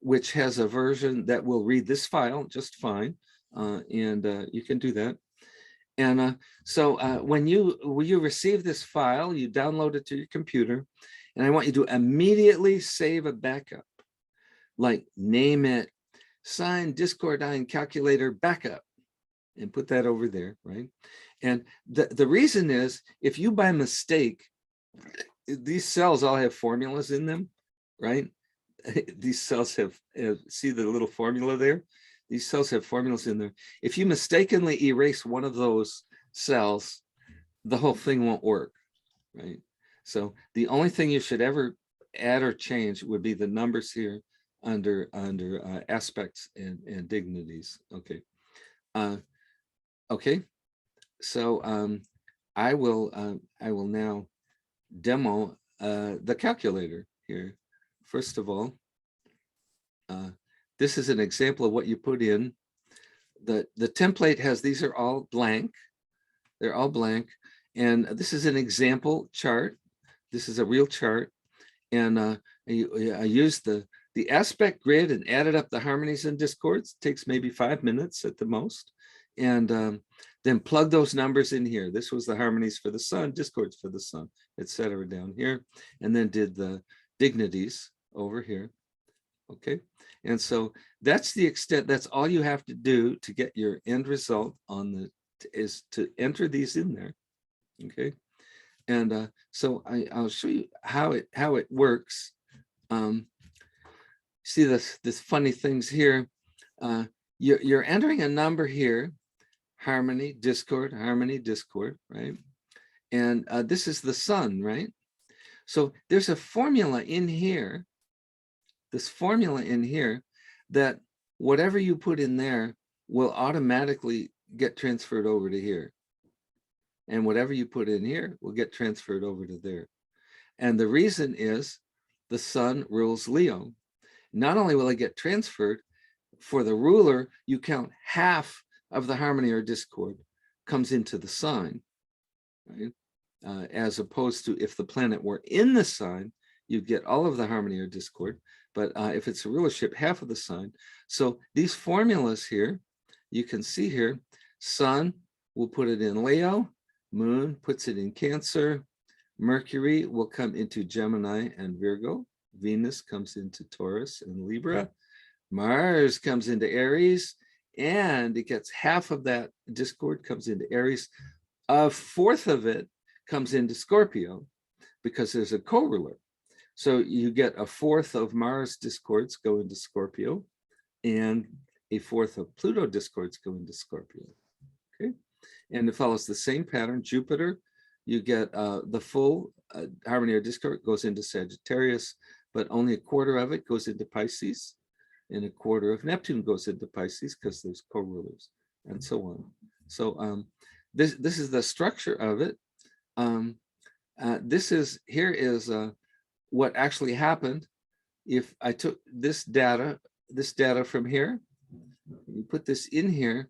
which has a version that will read this file just fine. And you can do that. And so when you receive this file, you download it to your computer, and I want you to immediately save a backup, like name it Sign Discordine Calculator Backup, and put that over there, right? And the reason is, if you by mistake, these cells all have formulas in them, right? These cells have, see the little formula there? These cells have formulas in there. If you mistakenly erase one of those cells, the whole thing won't work, right? So the only thing you should ever add or change would be the numbers here under aspects and dignities. Okay. Okay. So I will now demo the calculator here. First of all, this is an example of what you put in. The template has, these are all blank. They're all blank. And this is an example chart. This is a real chart. And I used the aspect grid and added up the harmonies and discords. It takes maybe 5 minutes at the most. And Then plug those numbers in here. This was the harmonies for the sun, discords for the sun, etc. down here. And then did the dignities over here. Okay. And so that's the extent, that's all you have to do to get your end result on the, is to enter these in there. Okay. And so I'll show you how it works. See this funny things here. You're entering a number here, harmony, discord, right? And this is the sun, right? So there's a formula in here, this formula in here, that whatever you put in there will automatically get transferred over to here. And whatever you put in here will get transferred over to there. And the reason is the sun rules Leo. Not only will it get transferred, for the ruler, you count half of the harmony or discord comes into the sign, right? As opposed to if the planet were in the sign, you'd get all of the harmony or discord. But if it's a rulership, half of the sign. So these formulas here, you can see here, sun will put it in Leo, moon puts it in Cancer, Mercury will come into Gemini and Virgo, Venus comes into Taurus and Libra, Mars comes into Aries, and it gets half of that discord comes into Aries. A fourth of it comes into Scorpio because there's a co-ruler. So you get a fourth of Mars discords go into Scorpio, and a fourth of Pluto discords go into Scorpio. Okay, and it follows the same pattern. Jupiter, you get the full harmony or discord goes into Sagittarius, but only a quarter of it goes into Pisces, and a quarter of Neptune goes into Pisces because there's co-rulers, and so on. So this is the structure of it. Here is what actually happened if I took this data from here, you put this in here,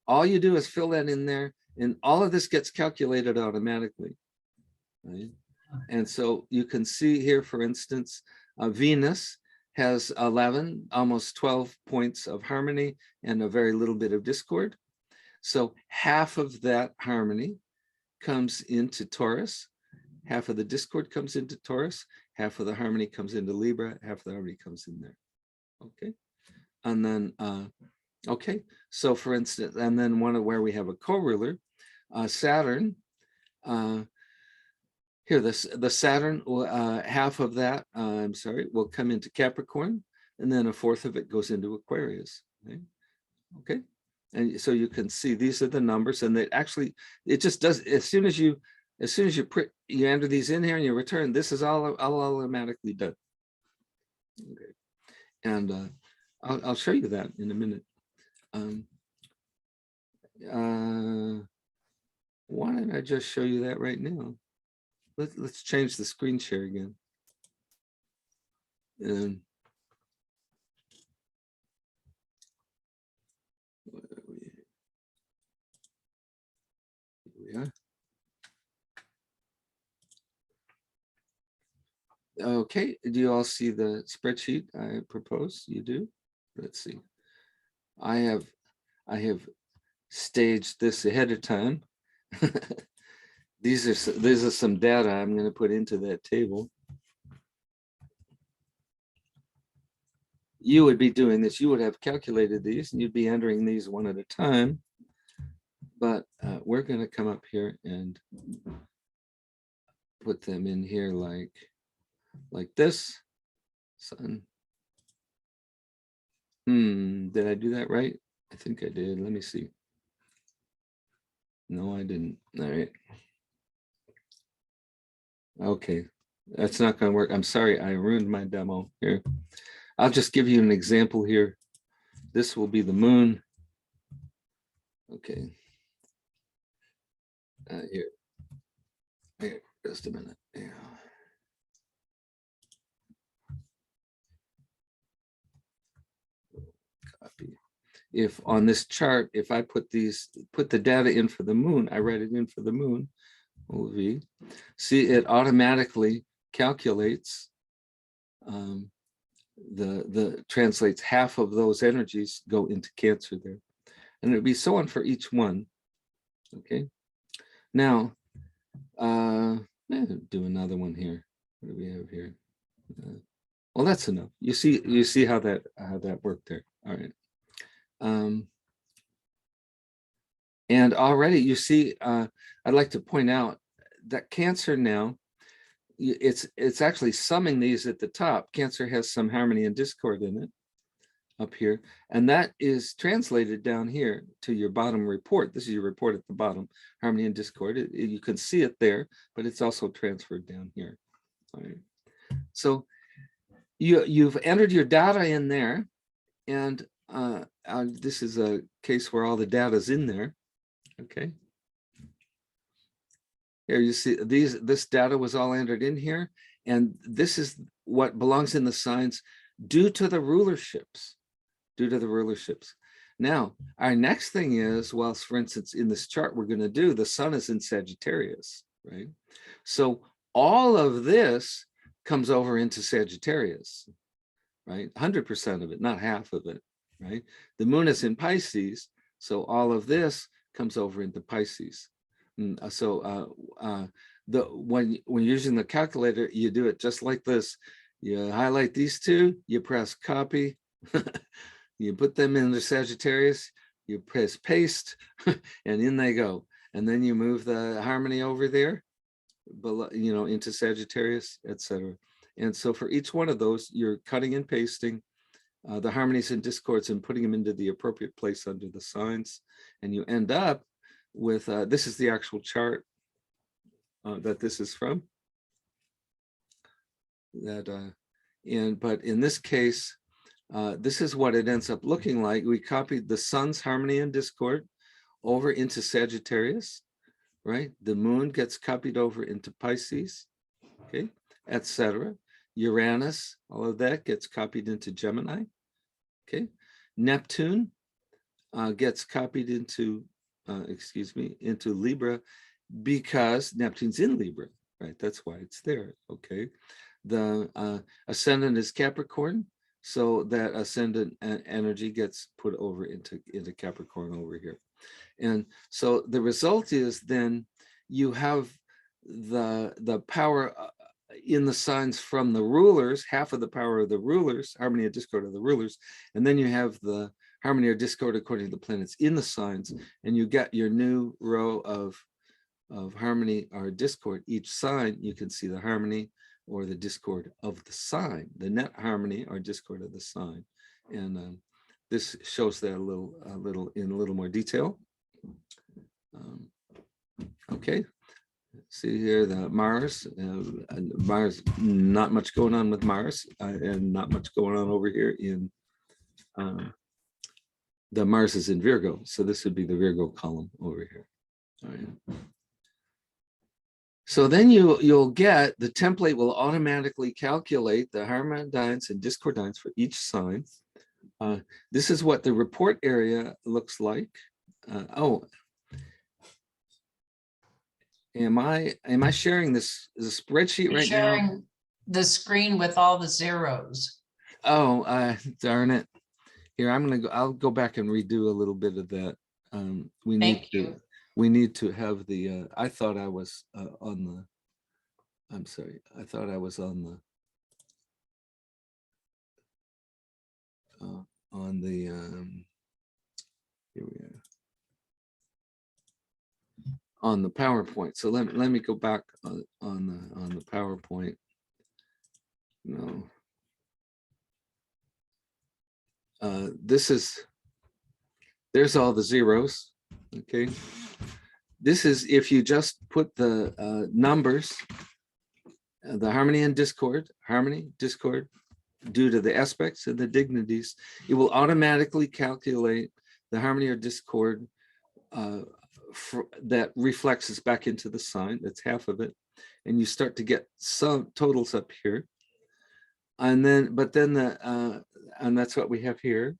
all you do is fill that in there, and all of this gets calculated automatically, right? And so you can see here, for instance, Venus has 11, almost 12 points of harmony and a very little bit of discord. So half of that harmony comes into Taurus, half of the discord comes into Taurus, half of the harmony comes into Libra, half of the harmony comes in there. Okay. And then, okay. So for instance, and then one of where we have a co-ruler, Saturn, here, the Saturn, half of that, will come into Capricorn, and then a fourth of it goes into Aquarius. Right? Okay. And so you can see these are the numbers, and they actually, it just does, as soon as you you enter these in here and you return, this is all automatically done. Okay. And I'll show you that in a minute. Why don't I just show you that right now? Let's change the screen share again. And here we are. Okay, do you all see the spreadsheet I propose? You do? Let's see. I have staged this ahead of time. These are some data I'm going to put into that table. You would be doing this. You would have calculated these, and you'd be entering these one at a time. But we're going to come up here and put them in here like this. Sun. Did I do that right? I think I did. Let me see. No, I didn't. All right. Okay, that's not going to work. I'm sorry, I ruined my demo here. I'll just give you an example here. This will be the moon. Okay. Here, just a minute. Yeah. Copy. If on this chart, if I put the data in for the moon, I write it in for the moon, OV. See, it automatically calculates translates half of those energies go into Cancer there, and it'd be so on for each one. Okay. Now, do another one here. What do we have here? Well, that's enough. You see how that worked there. All right. And already you see, I'd like to point out that Cancer now, it's actually summing these at the top. Cancer has some harmony and discord in it up here, and that is translated down here to your bottom report. This is your report at the bottom, harmony and discord. You can see it there, but it's also transferred down here. All right. So you've entered your data in there, and this is a case where all the data is in there. Okay. Here you see this data was all entered in here, and this is what belongs in the signs due to the rulerships. Now, our next thing is, well, for instance, in this chart we're going to do, the sun is in Sagittarius, right? So all of this comes over into Sagittarius, right? 100% of it, not half of it, right? The moon is in Pisces, so all of this comes over into Pisces. So when you're using the calculator, you do it just like this. You highlight these two, you press copy, you put them into Sagittarius, you press paste, and in they go. And then you move the harmony over there, below, into Sagittarius, etc. And so for each one of those, you're cutting and pasting the harmonies and discords and putting them into the appropriate place under the signs. And you end up with, this is the actual chart that this is from. But in this case, this is what it ends up looking like. We copied the sun's harmony and discord over into Sagittarius, right? The moon gets copied over into Pisces, okay, etc. Uranus, all of that gets copied into Gemini, okay. Neptune gets copied into, into Libra, because Neptune's in Libra, right? That's why it's there, okay. The ascendant is Capricorn, so that ascendant energy gets put over into Capricorn over here. And so the result is then you have the power in the signs from the rulers, half of the power of the rulers, harmony or discord of the rulers, and then you have the harmony or discord according to the planets in the signs, and you get your new row of harmony or discord. Each sign, you can see the harmony or the discord of the sign, the net harmony or discord of the sign. And this shows that a little more detail. Okay, see here the Mars. Mars, not much going on with Mars, and not much going on over here in the Mars is in Virgo, so this would be the Virgo column over here. All right. So then you'll get, the template will automatically calculate the harmodines and discordines for each sign. This is what the report area looks like. Am I sharing this spreadsheet right now? Sharing the screen with all the zeros. Oh, darn it. Here, I'll go back and redo a little bit of that. We need to have the, I thought I was on the, I'm sorry, I thought I was on the, here we are, on the PowerPoint. So let me go back on the PowerPoint. No. There's all the zeros, okay? This is if you just put the numbers, the harmony and discord, due to the aspects and the dignities, it will automatically calculate the harmony or discord that reflects back into the sign. That's half of it. And you start to get some totals up here. And then, and that's what we have here.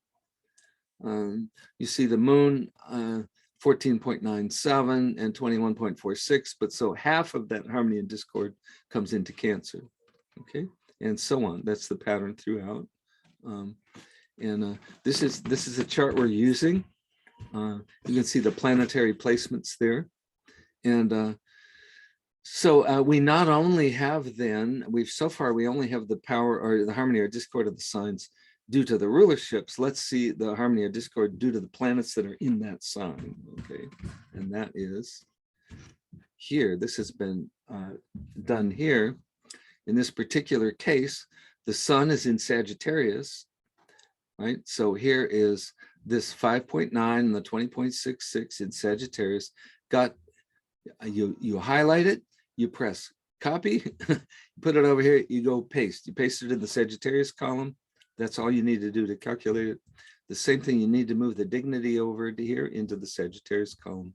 You see the moon, 14.97 and 21.46, but so half of that harmony and discord comes into Cancer, okay, and so on. That's the pattern throughout. This is a chart we're using You can see the planetary placements there. And so we not only have then, so far we only have the power or the harmony or discord of the signs due to the rulerships. Let's see the harmony or discord due to the planets that are in that sign, okay? And that is here. This has been done here. In this particular case, the sun is in Sagittarius, right? So here is this 5.9 and the 20.66 in Sagittarius. Got you highlight it, you press copy, put it over here, you go paste. You paste it in the Sagittarius column. That's all you need to do to calculate it. The same thing, you need to move the dignity over to here into the Sagittarius column.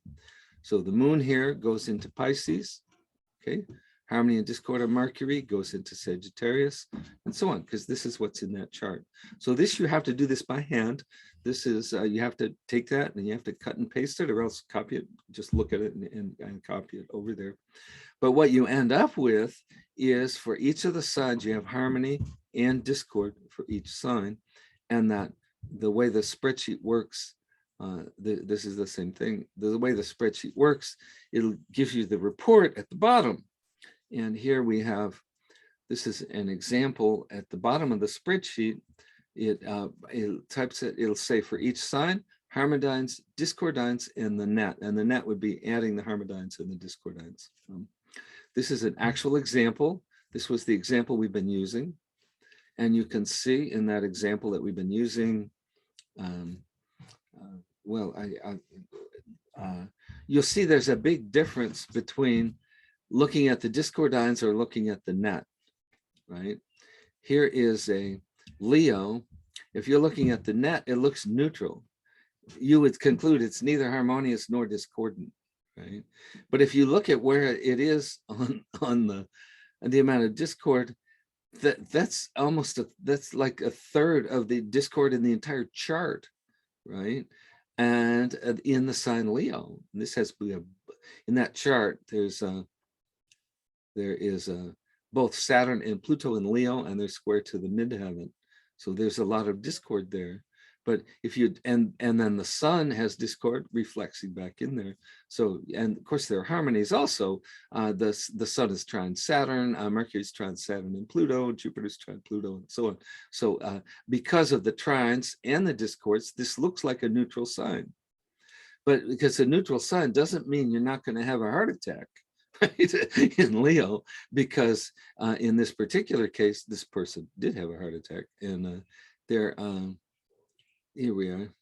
So the moon here goes into Pisces, okay? Harmony and discord of Mercury goes into Sagittarius, and so on, because this is what's in that chart. So this, you have to do this by hand. This is, you have to take that and you have to cut and paste it, or else copy it, just look at it and copy it over there. But what you end up with is, for each of the signs, you have harmony and discord for each sign, and that the way the spreadsheet works, this is the same thing. The way the spreadsheet works, it'll give you the report at the bottom. And here we have, this is an example at the bottom of the spreadsheet. It types it, it'll say for each sign, harmodines, discordines, and the net. And the net would be adding the harmodines and the discordines. This is an actual example. This was the example we've been using. And you can see in that example that we've been using, you'll see there's a big difference between looking at the discordines or looking at the net, right? Here is a Leo. If you're looking at the net, it looks neutral. You would conclude it's neither harmonious nor discordant, right? But if you look at where it is on the amount of discord, that's almost that's like a third of the discord in the entire chart, right? And in the sign Leo, this has in that chart, there is both Saturn and Pluto in Leo, and they're square to the midheaven. So there's a lot of discord there. But if you, and then the sun has discord reflexing back in there. So, and of course there are harmonies also. The sun is trine Saturn, Mercury's trine Saturn and Pluto, Jupiter's trine Pluto, and so on. So because of the trines and the discords, this looks like a neutral sign. But because a neutral sign doesn't mean you're not going to have a heart attack, right? In Leo, because in this particular case, this person did have a heart attack, and they're here we are.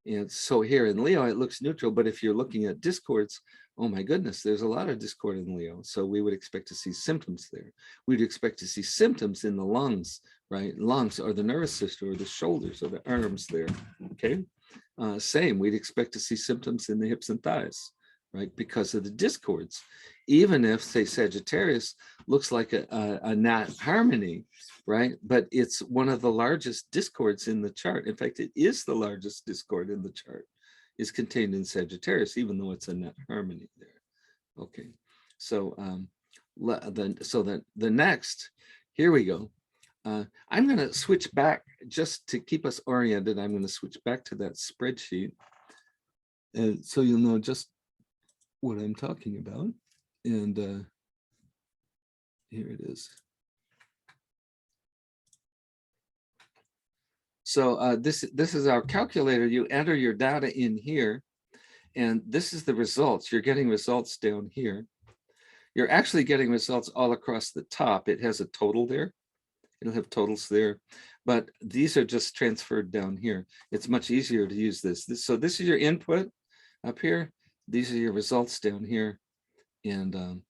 And so here in Leo, it looks neutral, but if you're looking at discords, oh my goodness, there's a lot of discord in Leo. So we would expect to see symptoms there. We'd expect to see symptoms in the lungs, right? Lungs or the nervous system or the shoulders or the arms there, okay? Same, we'd expect to see symptoms in the hips and thighs, right? Because of the discords. Even if, say, Sagittarius looks like a not harmony, right? But it's one of the largest discords in the chart. In fact, it is the largest discord in the chart, is contained in Sagittarius, even though it's a net harmony there. Okay, so the next, here we go. I'm going to switch back just to keep us oriented. I'm going to switch back to that spreadsheet, and so you'll know just what I'm talking about. And here it is. So this is our calculator. You enter your data in here, and this is the results. You're getting results down here. You're actually getting results all across the top. It has a total there. It'll have totals there, but these are just transferred down here. It's much easier to use this. So this is your input up here. These are your results down here, and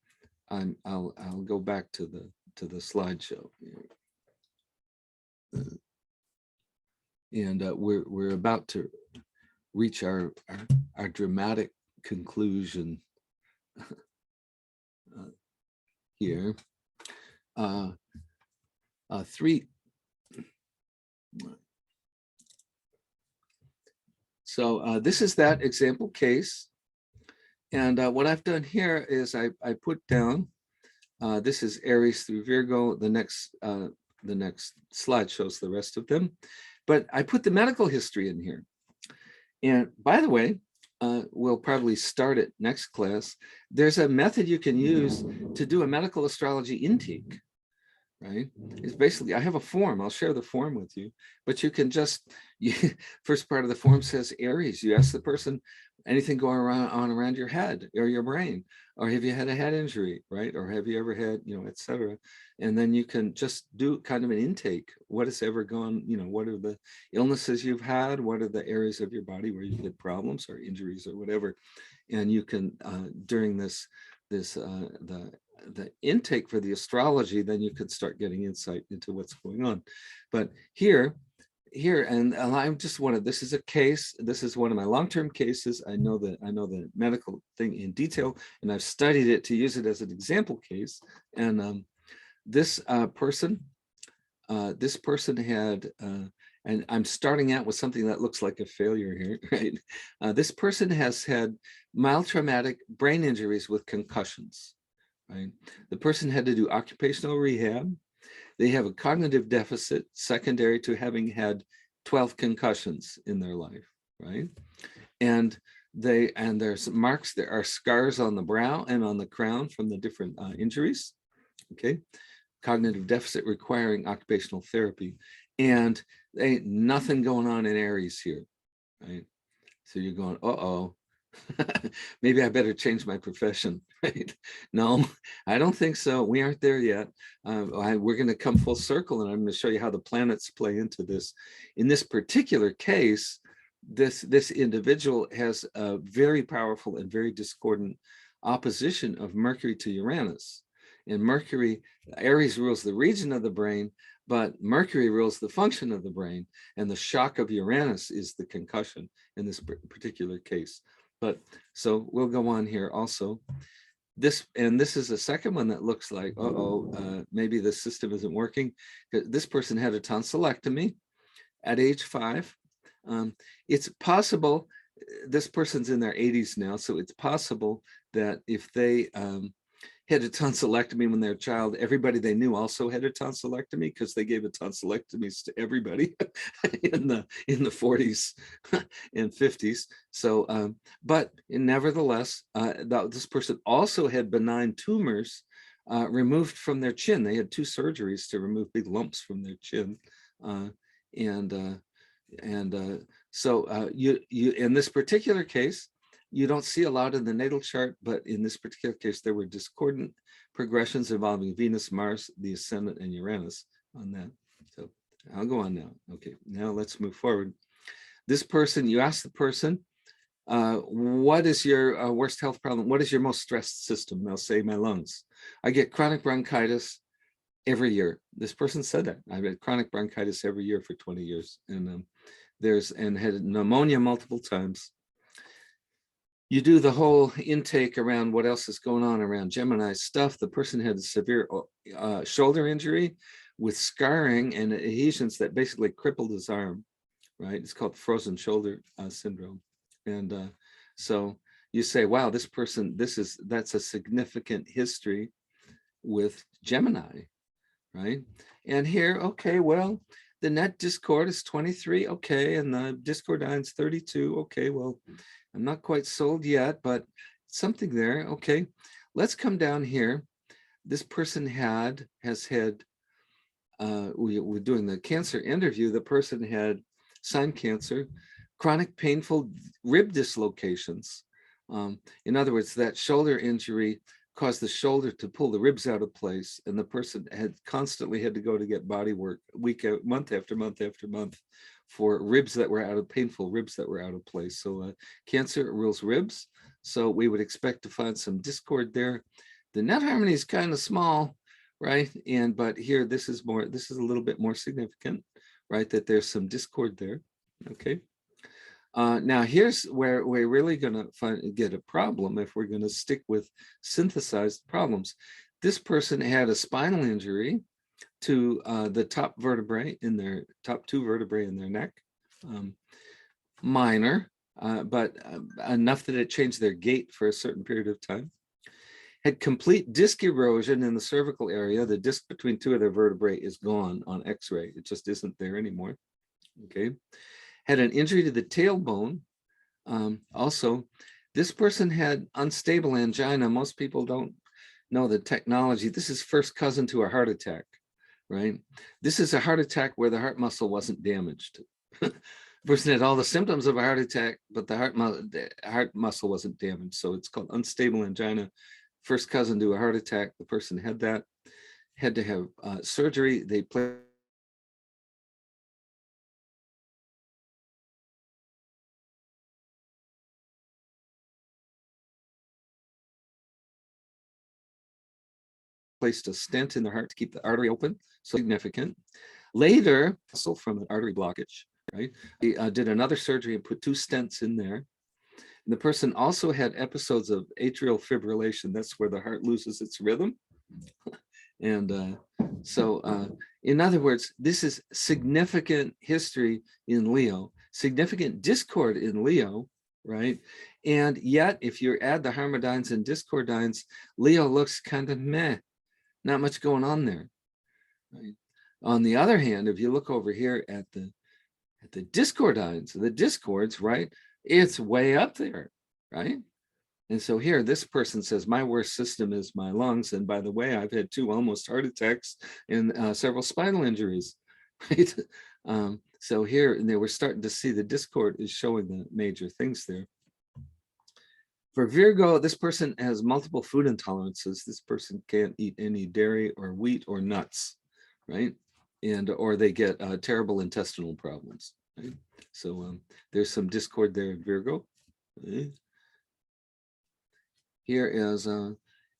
I'll go back to the slideshow. And we're about to reach our dramatic conclusion here. So this is that example case, and what I've done here is I put down this is Aries through Virgo. The next slide shows the rest of them, but I put the medical history in here, And by the way, we'll probably start it next class. There's a method you can use to do a medical astrology intake, right? It's basically, I have a form, I'll share the form with you, but you can just, first part of the form says Aries. You ask the person, anything going around your head or your brain, or have you had a head injury, right? Or have you ever had, etc. And then you can just do kind of an intake. What has ever gone, what are the illnesses you've had? What are the areas of your body where you get problems or injuries or whatever? And you can, during the intake for the astrology, then you could start getting insight into what's going on. But here, and I'm just this is a case, this is one of my long-term cases. I know the medical thing in detail, and I've studied it to use it as an example case. And this person had, and I'm starting out with something that looks like a failure here, right? This person has had mild traumatic brain injuries with concussions, right? The person had to do occupational rehab. They have a cognitive deficit secondary to having had 12 concussions in their life, right? And there's marks, there are scars on the brow and on the crown from the different injuries, okay? Cognitive deficit requiring occupational therapy. And ain't nothing going on in Aries here, right? So you're going, uh-oh, maybe I better change my profession, right? No, I don't think so. We aren't there yet. We're going to come full circle, and I'm going to show you how the planets play into this. In this particular case, this individual has a very powerful and very discordant opposition of Mercury to Uranus. And Mercury, Aries rules the region of the brain, but Mercury rules the function of the brain, and the shock of Uranus is the concussion in this particular case. But so we'll go on here also. This is a second one that looks like, maybe the system isn't working. This person had a tonsillectomy at age 5. It's possible, this person's in their 80s now, so it's possible that if they had a tonsillectomy when they were a child, everybody they knew also had a tonsillectomy, because they gave a tonsillectomies to everybody in the 40s and 50s. So, but nevertheless, this person also had benign tumors removed from their chin. They had 2 surgeries to remove big lumps from their chin, so you in this particular case, you don't see a lot in the natal chart, but in this particular case, there were discordant progressions involving Venus, Mars, the ascendant, and Uranus on that. So I'll go on now. Okay, now let's move forward. This person, you ask the person, what is your worst health problem? What is your most stressed system? They'll say, my lungs. I get chronic bronchitis every year. This person said that. I've had chronic bronchitis every year for 20 years. And had pneumonia multiple times. You do the whole intake around what else is going on around Gemini stuff. The person had a severe shoulder injury with scarring and adhesions that basically crippled his arm, right? It's called frozen shoulder syndrome. And so you say, wow, this person, that's a significant history with Gemini, right? And here, okay, well, the net discord is 23, okay, and the discordine's 32, okay, well, I'm not quite sold yet, but something there, okay. Let's come down here. This person has had, we're doing the cancer interview, the person had sign cancer, chronic painful rib dislocations. In other words, that shoulder injury caused the shoulder to pull the ribs out of place, and the person had constantly had to go to get body work month after month after month for ribs that were painful ribs that were out of place. So cancer rules ribs, so we would expect to find some discord there. The net harmony is kind of small, right? But here this is a little bit more significant, right? That there's some discord there. Okay. Now here's where we're really going to get a problem if we're going to stick with synthesized problems. This person had a spinal injury to the top vertebrae in their top 2 vertebrae in their neck, minor, but enough that it changed their gait for a certain period of time. Had complete disc erosion in the cervical area. The disc between 2 of their vertebrae is gone on X-ray. It just isn't there anymore. Okay. Had an injury to the tailbone, Also, this person had unstable angina. Most people don't know the technology. This is first cousin to a heart attack, right? This is a heart attack where the heart muscle wasn't damaged. The person had all the symptoms of a heart attack, but the heart muscle wasn't damaged. So it's called unstable angina. First cousin to a heart attack. The person had that, had to have surgery. They placed a stent in the heart to keep the artery open. So significant. Later, also from an artery blockage, right? He did another surgery and put 2 stents in there. And the person also had episodes of atrial fibrillation. That's where the heart loses its rhythm. And in other words, this is significant history in Leo, significant discord in Leo, right? And yet, if you add the Harmodines and Discordines, Leo looks kind of meh, not much going on there. Right? On the other hand, if you look over here at the Discordines, the discords, right? It's way up there, right? And so here, this person says, my worst system is my lungs. And by the way, I've had 2 almost heart attacks and several spinal injuries, right? So here, and they were starting to see the discord is showing the major things there. For Virgo, this person has multiple food intolerances. This person can't eat any dairy or wheat or nuts, right? Or they get terrible intestinal problems, right? So there's some discord there in Virgo. Okay. Here is,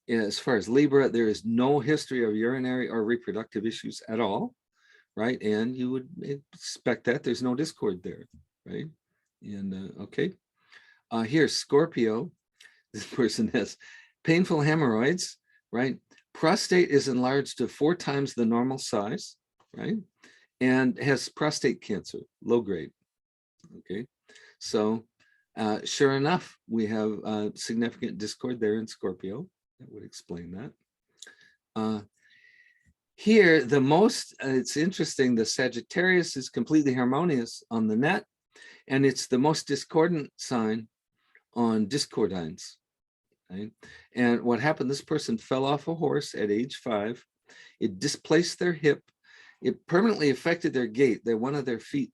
as far as Libra, there is no history of urinary or reproductive issues at all, right? And you would expect that there's no discord there, right? And okay, here, Scorpio, this person has painful hemorrhoids, right? Prostate is enlarged to 4 times the normal size, right? And has prostate cancer, low grade, okay? So sure enough, we have significant discord there in Scorpio. That would explain that. Here, the most, it's interesting, the Sagittarius is completely harmonious on the net, and it's the most discordant sign on Discordines. Right? And what happened, this person fell off a horse at age 5. It displaced their hip. It permanently affected their gait. One of their feet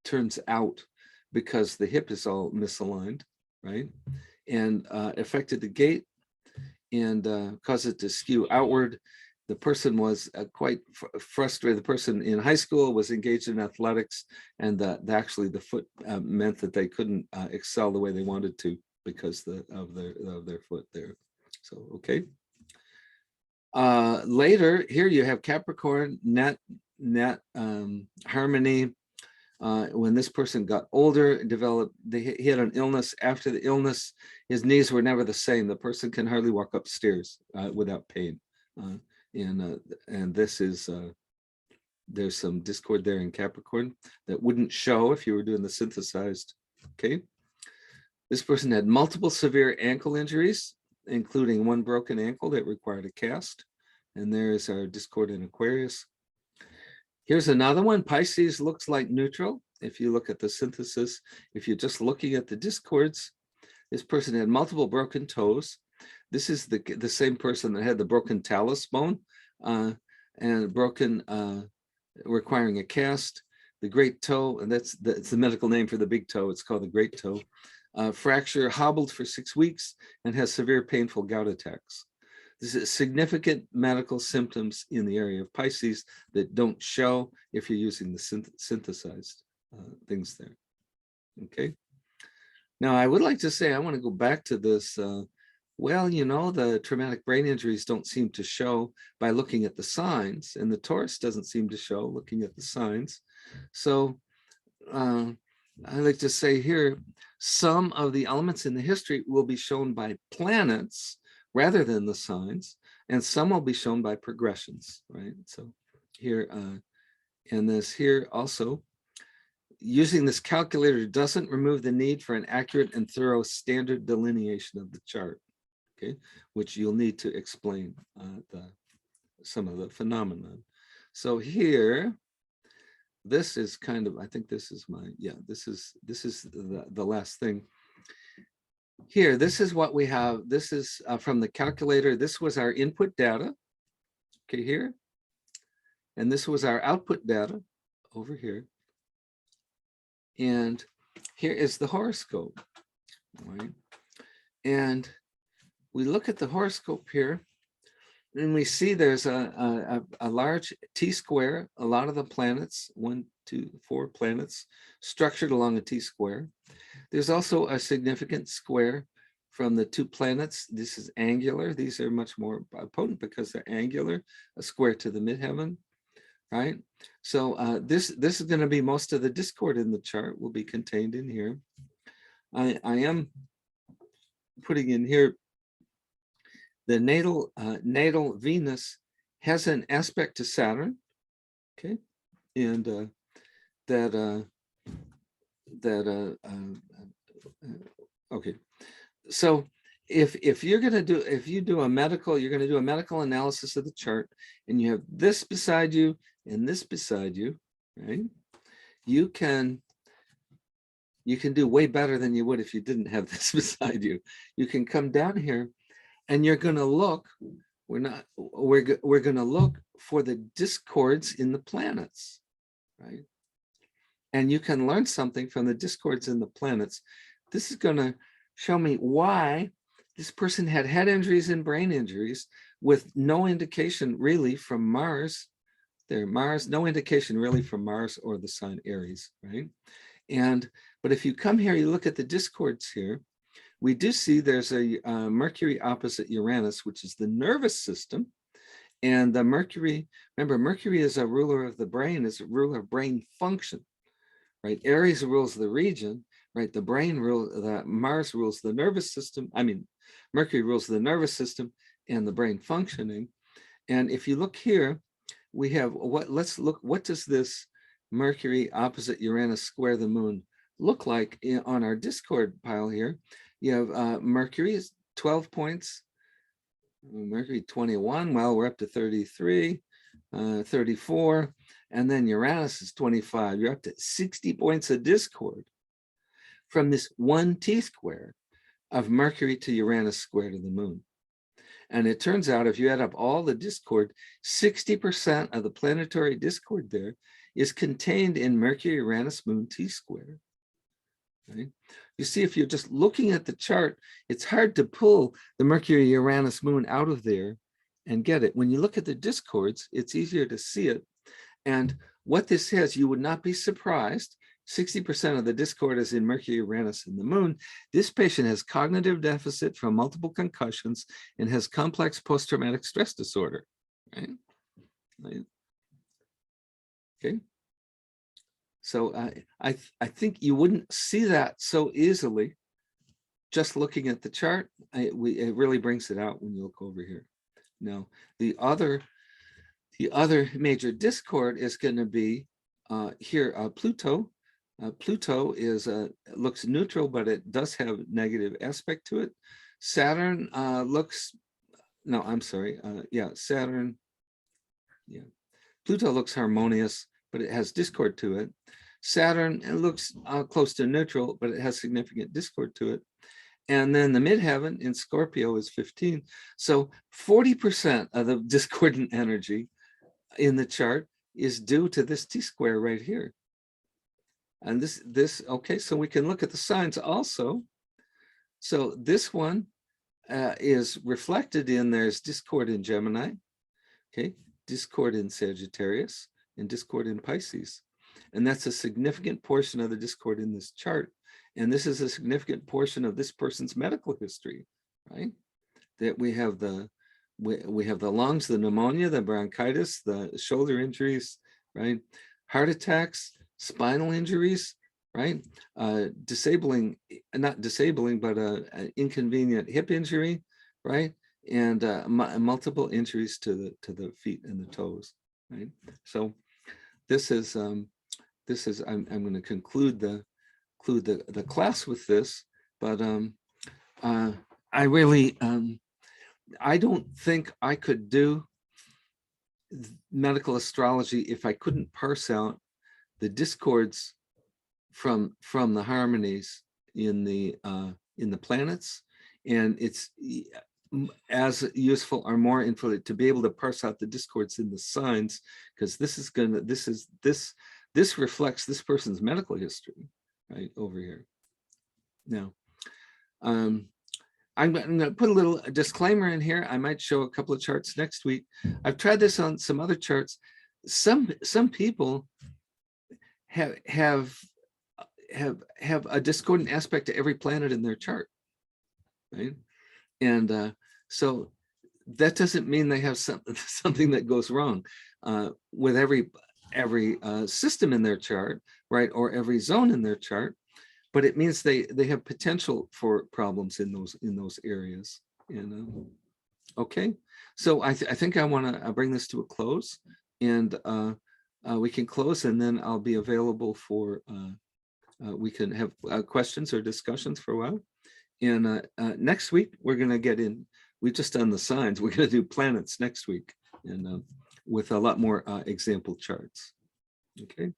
turns out because the hip is all misaligned, right? And affected the gait and caused it to skew outward. The person was quite frustrated. The person in high school was engaged in athletics, and actually the foot meant that they couldn't excel the way they wanted to because of their foot there. So, okay. Later, here you have Capricorn, net harmony. When this person got older, he had an illness. After the illness, his knees were never the same. The person can hardly walk upstairs without pain. And this is, there's some discord there in Capricorn that wouldn't show if you were doing the synthesized, okay? This person had multiple severe ankle injuries, including 1 broken ankle that required a cast. And there's our discord in Aquarius. Here's another one. Pisces looks like neutral. If you look at the synthesis, if you're just looking at the discords, this person had multiple broken toes. This is the same person that had the broken talus bone and broken, requiring a cast. The great toe, and it's the medical name for the big toe. It's called the great toe. Fracture, hobbled for 6 weeks, and has severe painful gout attacks. This is significant medical symptoms in the area of Pisces that don't show if you're using the synthesized things there. Okay. Now, I would like to say, I want to go back to this. Well, you know, the traumatic brain injuries don't seem to show by looking at the signs, and the Taurus doesn't seem to show looking at the signs. So I like to say here, some of the elements in the history will be shown by planets rather than the signs, and some will be shown by progressions, right? So here, and this here also, using this calculator doesn't remove the need for an accurate and thorough standard delineation of the chart, okay, which you'll need to explain some of the phenomena. So here, this is kind of, I think this is my, yeah, this is the last thing. here, this is what we have. This is from the calculator. This was our input data, okay, here. And this was our output data over here. And here is the horoscope, right? And we look at the horoscope here, and we see there's a large T-square, a lot of the planets, 1, 2, 4 planets, structured along a T-square. There's also a significant square from the 2 planets. This is angular. These are much more potent because they're angular, a square to the midheaven, right? So this is going to be most of the discord in the chart will be contained in here. I am putting in here the natal Venus has an aspect to Saturn, okay, and okay. So if you're going to do, if you do a medical, you're going to do a medical analysis of the chart, and you have this beside you and this beside you, right? You can do way better than you would if you didn't have this beside you. You can come down here, and you're going to look. We're going to look for the discords in the planets, right? And you can learn something from the discords in the planets. This is going to show me why this person had head injuries and brain injuries with no indication really from Mars. No indication really from Mars or the sign Aries, right? But if you come here, you look at the discords here, we do see there's a Mercury opposite Uranus, which is the nervous system. And the Mercury, remember, Mercury is a ruler of the brain, is a ruler of brain function, right? Aries rules the region, right? The brain Mars rules the nervous system. I mean, Mercury rules the nervous system and the brain functioning. And if you look here, we have let's look, what does this Mercury opposite Uranus square the moon look like on our discord pile here? You have Mercury is 12 points, Mercury 21, well, we're up to 33, 34, and then Uranus is 25. You're up to 60 points of discord from this one T-square of Mercury to Uranus square to the moon. And it turns out if you add up all the discord, 60% of the planetary discord there is contained in Mercury, Uranus, Moon, T-square. Right? You see, if you're just looking at the chart, it's hard to pull the Mercury, Uranus, Moon out of there and get it. When you look at the discords, it's easier to see it. And what this has, you would not be surprised. 60% of the discord is in Mercury, Uranus, and the Moon. This patient has cognitive deficit from multiple concussions and has complex post-traumatic stress disorder. Right? Okay. So I think you wouldn't see that so easily just looking at the chart. It really brings it out when you look over here. Now, the other major discord is going to be here, Pluto. Pluto is looks neutral, but it does have negative aspect to it. Saturn looks, no, I'm sorry. Saturn. Yeah, Pluto looks harmonious, but it has discord to it. Saturn, it looks close to neutral, but it has significant discord to it. And then the midheaven in Scorpio is 15. So 40% of the discordant energy in the chart is due to this T-square right here. And this, okay, so we can look at the signs also. So this one is reflected in, there's discord in Gemini, okay, discord in Sagittarius, and discord in Pisces. And that's a significant portion of the discord in this chart. And this is a significant portion of this person's medical history, right? That we have the lungs, the pneumonia, the bronchitis, the shoulder injuries, right? Heart attacks, spinal injuries, right? Disabling, not disabling, but an inconvenient hip injury, right? And multiple injuries to the feet and the toes, right? So this is I'm going to conclude the class with this, but I really I don't think I could do medical astrology if I couldn't parse out the discords from the harmonies in the in the planets, and it's as useful or more info to be able to parse out the discords in the signs, because this reflects this person's medical history right over here. Now, I'm going to put a little disclaimer in here. I might show a couple of charts next week. I've tried this on some other charts. Some people have a discordant aspect to every planet in their chart, right? And so that doesn't mean they have something that goes wrong with every system in their chart, right, or every zone in their chart. But it means they have potential for problems in those areas. And okay, so I think I want to bring this to a close, and we can close, and then I'll be available for we can have questions or discussions for a while. And next week we're going to get in. We've just done the signs. We're going to do planets next week, and with a lot more example charts. Okay.